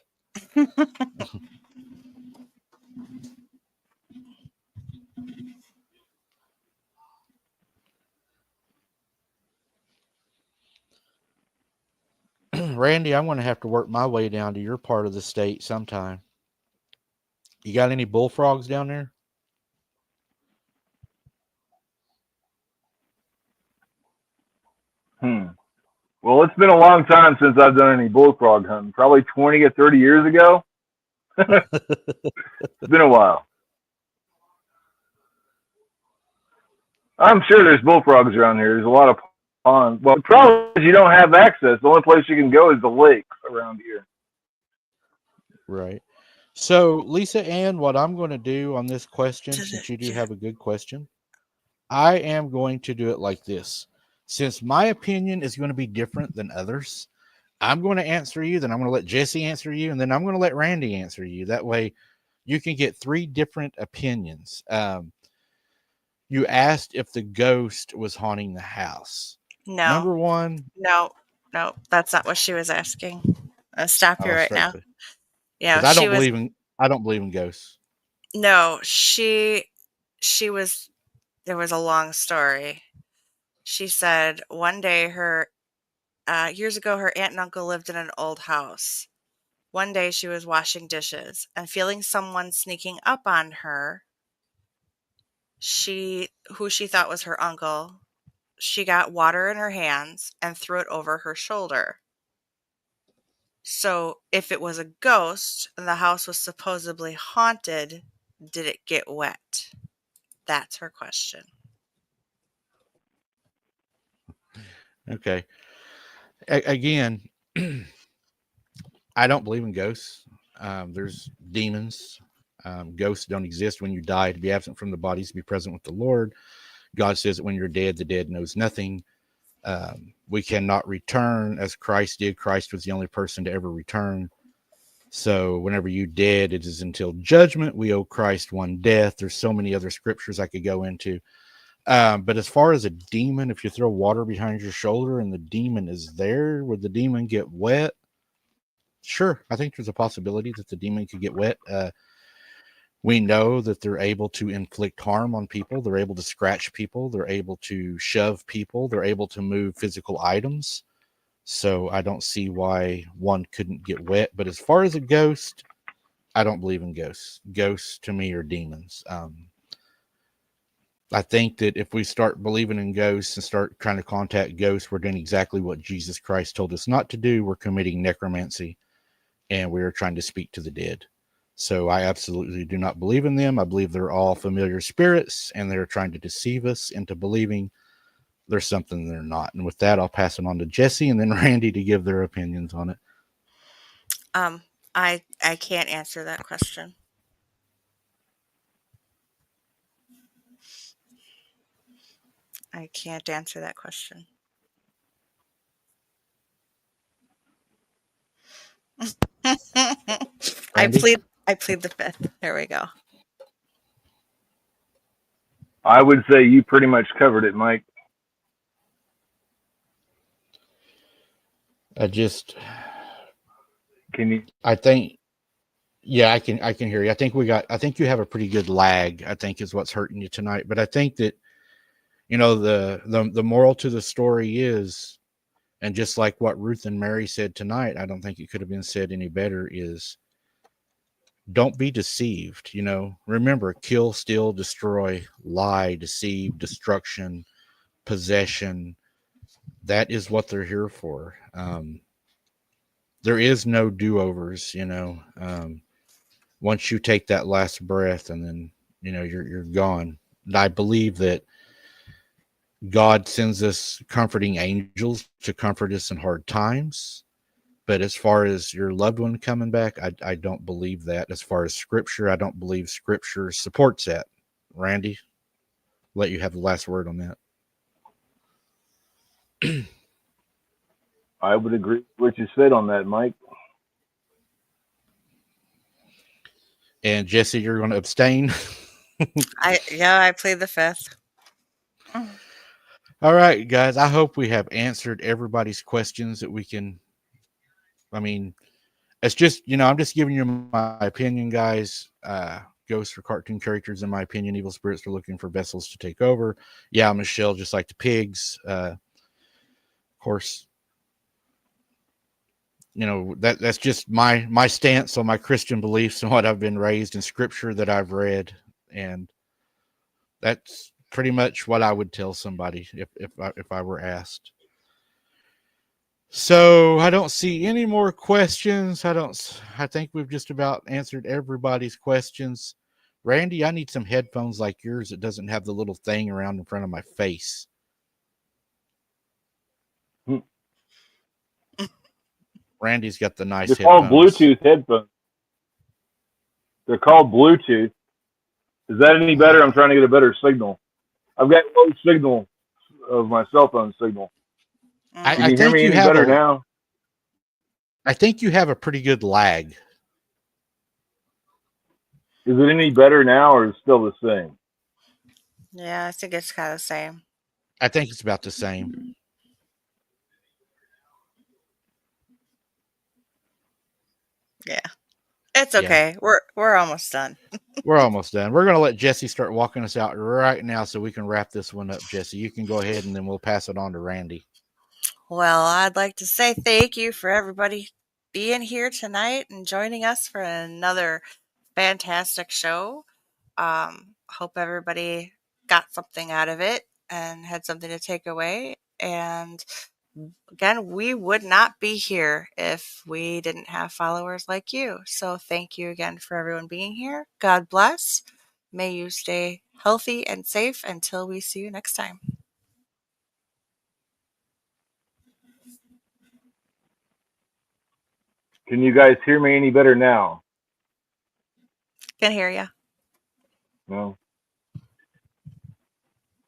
Randy, I'm going to have to work my way down to your part of the state sometime. You got any bullfrogs down there? Well, it's been a long time since I've done any bullfrog hunting. Probably 20 or 30 years ago. It's been a while. I'm sure there's bullfrogs around here. There's a lot of ponds. Well, the problem is you don't have access. The only place you can go is the lake around here. Right. So, Lisa Ann, what I'm going to do on this question, since you do have a good question, I am going to do it like this. Since my opinion is going to be different than others, I'm going to answer you, then I'm going to let Jesse answer you, and then I'm going to let Randy answer you. That way you can get 3 different opinions. You asked if the ghost was haunting the house. No. Number 1. No, that's not what she was asking. I'll stop you right now. Yeah, I don't believe in ghosts. No, she was. There was a long story. She said one day years ago, her aunt and uncle lived in an old house. One day she was washing dishes and feeling someone sneaking up on her. Who she thought was her uncle, she got water in her hands and threw it over her shoulder. So if it was a ghost and the house was supposedly haunted, did it get wet? That's her question. Okay. Again, I don't believe in ghosts. There's demons. Ghosts don't exist. When you die, to be absent from the bodies, to be present with the Lord. God says that when you're dead, the dead knows nothing. We cannot return as Christ did. Christ was the only person to ever return. So whenever you dead, it is until judgment. We owe Christ one death. There's so many other scriptures I could go into. But as far as a demon, if you throw water behind your shoulder and the demon is there, would the demon get wet? Sure. I think there's a possibility that the demon could get wet. We know that they're able to inflict harm on people. They're able to scratch people. They're able to shove people. They're able to move physical items. So I don't see why one couldn't get wet. But as far as a ghost, I don't believe in ghosts. Ghosts to me are demons. I think that if we start believing in ghosts and start trying to contact ghosts, we're doing exactly what Jesus Christ told us not to do. We're committing necromancy, and we're trying to speak to the dead. So I absolutely do not believe in them. I believe they're all familiar spirits, and they're trying to deceive us into believing there's something they're not. And with that, I'll pass it on to Jesse and then Randy to give their opinions on it. I can't answer that question. I can't answer that question. I Randy? plead the fifth. There we go. I would say you pretty much covered it, Mike. I just, Can you? I think, yeah, I can hear you. I think you have a pretty good lag, I think is what's hurting you tonight. But I think that, the moral to the story is, and just like what Ruth and Mary said tonight, I don't think it could have been said any better, is don't be deceived. Remember, kill, steal, destroy, lie, deceive, destruction, possession. That is what they're here for. There is no do-overs. Once you take that last breath, and then you're gone. And I believe that God sends us comforting angels to comfort us in hard times. But as far as your loved one coming back, I don't believe that. As far as scripture, I don't believe scripture supports that. Randy, let you have the last word on that. I would agree with what you said on that, Mike. And Jesse, you're going to abstain. I played the fifth. All right, guys. I hope we have answered everybody's questions that we can. I mean, it's just, I'm just giving you my opinion, guys. Ghosts are cartoon characters, in my opinion. Evil spirits are looking for vessels to take over. Yeah, Michelle, just like the pigs. Of course, that's just my stance on my Christian beliefs and what I've been raised in scripture that I've read. And that's pretty much what I would tell somebody if I were asked. So I don't see any more questions. I think we've just about answered everybody's questions. Randy, I need some headphones like yours that doesn't have the little thing around in front of my face. Randy's got the nice They're called headphones. Bluetooth headphones. They're called Bluetooth. Is that any better? I'm trying to get a better signal. I've got low signal of my cell phone signal. Can I you hear think me you any have better now? I think you have a pretty good lag. Is it any better now, or is it still the same? Yeah, I think it's kind of the same. I think it's about the same. Yeah, it's Yeah. okay. We're almost done. We're almost done. We're going to let Jesse start walking us out right now so we can wrap this one up. Jesse, you can go ahead and then we'll pass it on to Randy. Well, I'd like to say thank you for everybody being here tonight and joining us for another fantastic show. Hope everybody got something out of it and had something to take away. And again, we would not be here if we didn't have followers like you. So thank you again for everyone being here. God bless. May you stay healthy and safe until we see you next time. Can you guys hear me any better now? Can hear you. No.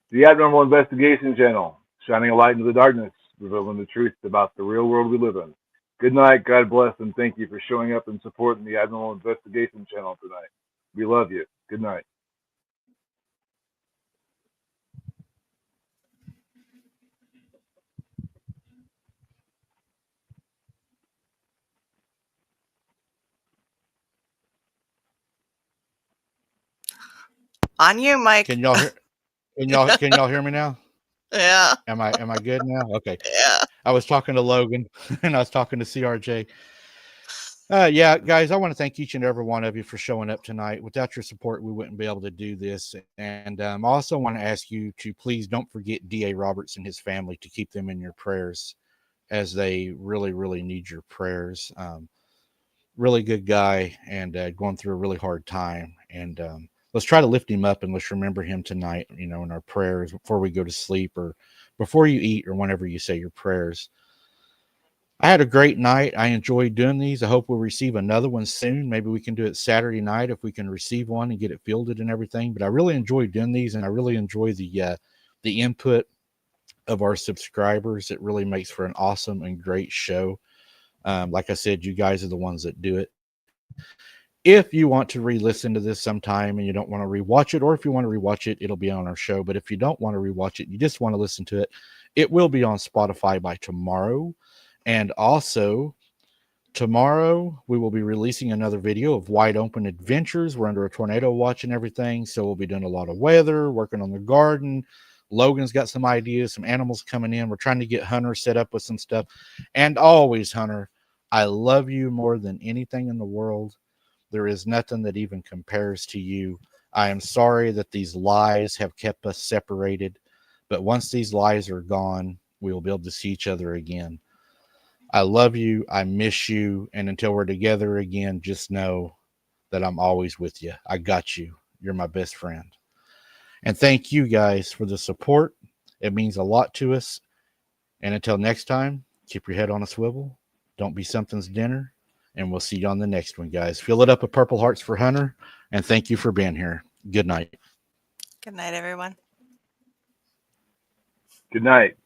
The Abnormal Investigation Channel, shining a light into the darkness, revealing the truth about the real world we live in. Good night, God bless, and thank you for showing up and supporting the Abnormal Investigation Channel tonight. We love you. Good night. On you, Mike. Can y'all hear? Can y'all hear me now? Yeah. Am I good now? Okay. Yeah. I was talking to Logan and I was talking to CRJ. Yeah, guys, I want to thank each and every one of you for showing up tonight. Without your support, we wouldn't be able to do this. And I also want to ask you to please don't forget D.A. Roberts and his family, to keep them in your prayers, as they really, really need your prayers. Really good guy, and going through a really hard time. And let's try to lift him up, and let's remember him tonight, in our prayers before we go to sleep, or before you eat, or whenever you say your prayers. I had a great night. I enjoyed doing these. I hope we'll receive another one soon. Maybe we can do it Saturday night if we can receive one and get it fielded and everything. But I really enjoyed doing these, and I really enjoy the input of our subscribers. It really makes for an awesome and great show. Like I said, you guys are the ones that do it. If you want to re-listen to this sometime and you don't want to rewatch it, or if you want to rewatch it, it'll be on our show. But if you don't want to rewatch it, you just want to listen to it, it will be on Spotify by tomorrow. And also, tomorrow we will be releasing another video of wide open adventures. We're under a tornado watch and everything, so we'll be doing a lot of weather, working on the garden. Logan's got some ideas, some animals coming in. We're trying to get Hunter set up with some stuff. And always, Hunter, I love you more than anything in the world. There is nothing that even compares to you. I am sorry that these lies have kept us separated, but once these lies are gone, we will be able to see each other again. I love you. I miss you. And until we're together again, just know that I'm always with you. I got you. You're my best friend. And thank you guys for the support. It means a lot to us. And until next time, keep your head on a swivel. Don't be something's dinner. And we'll see you on the next one, guys. Fill it up with Purple Hearts for Hunter. And thank you for being here. Good night. Good night, everyone. Good night.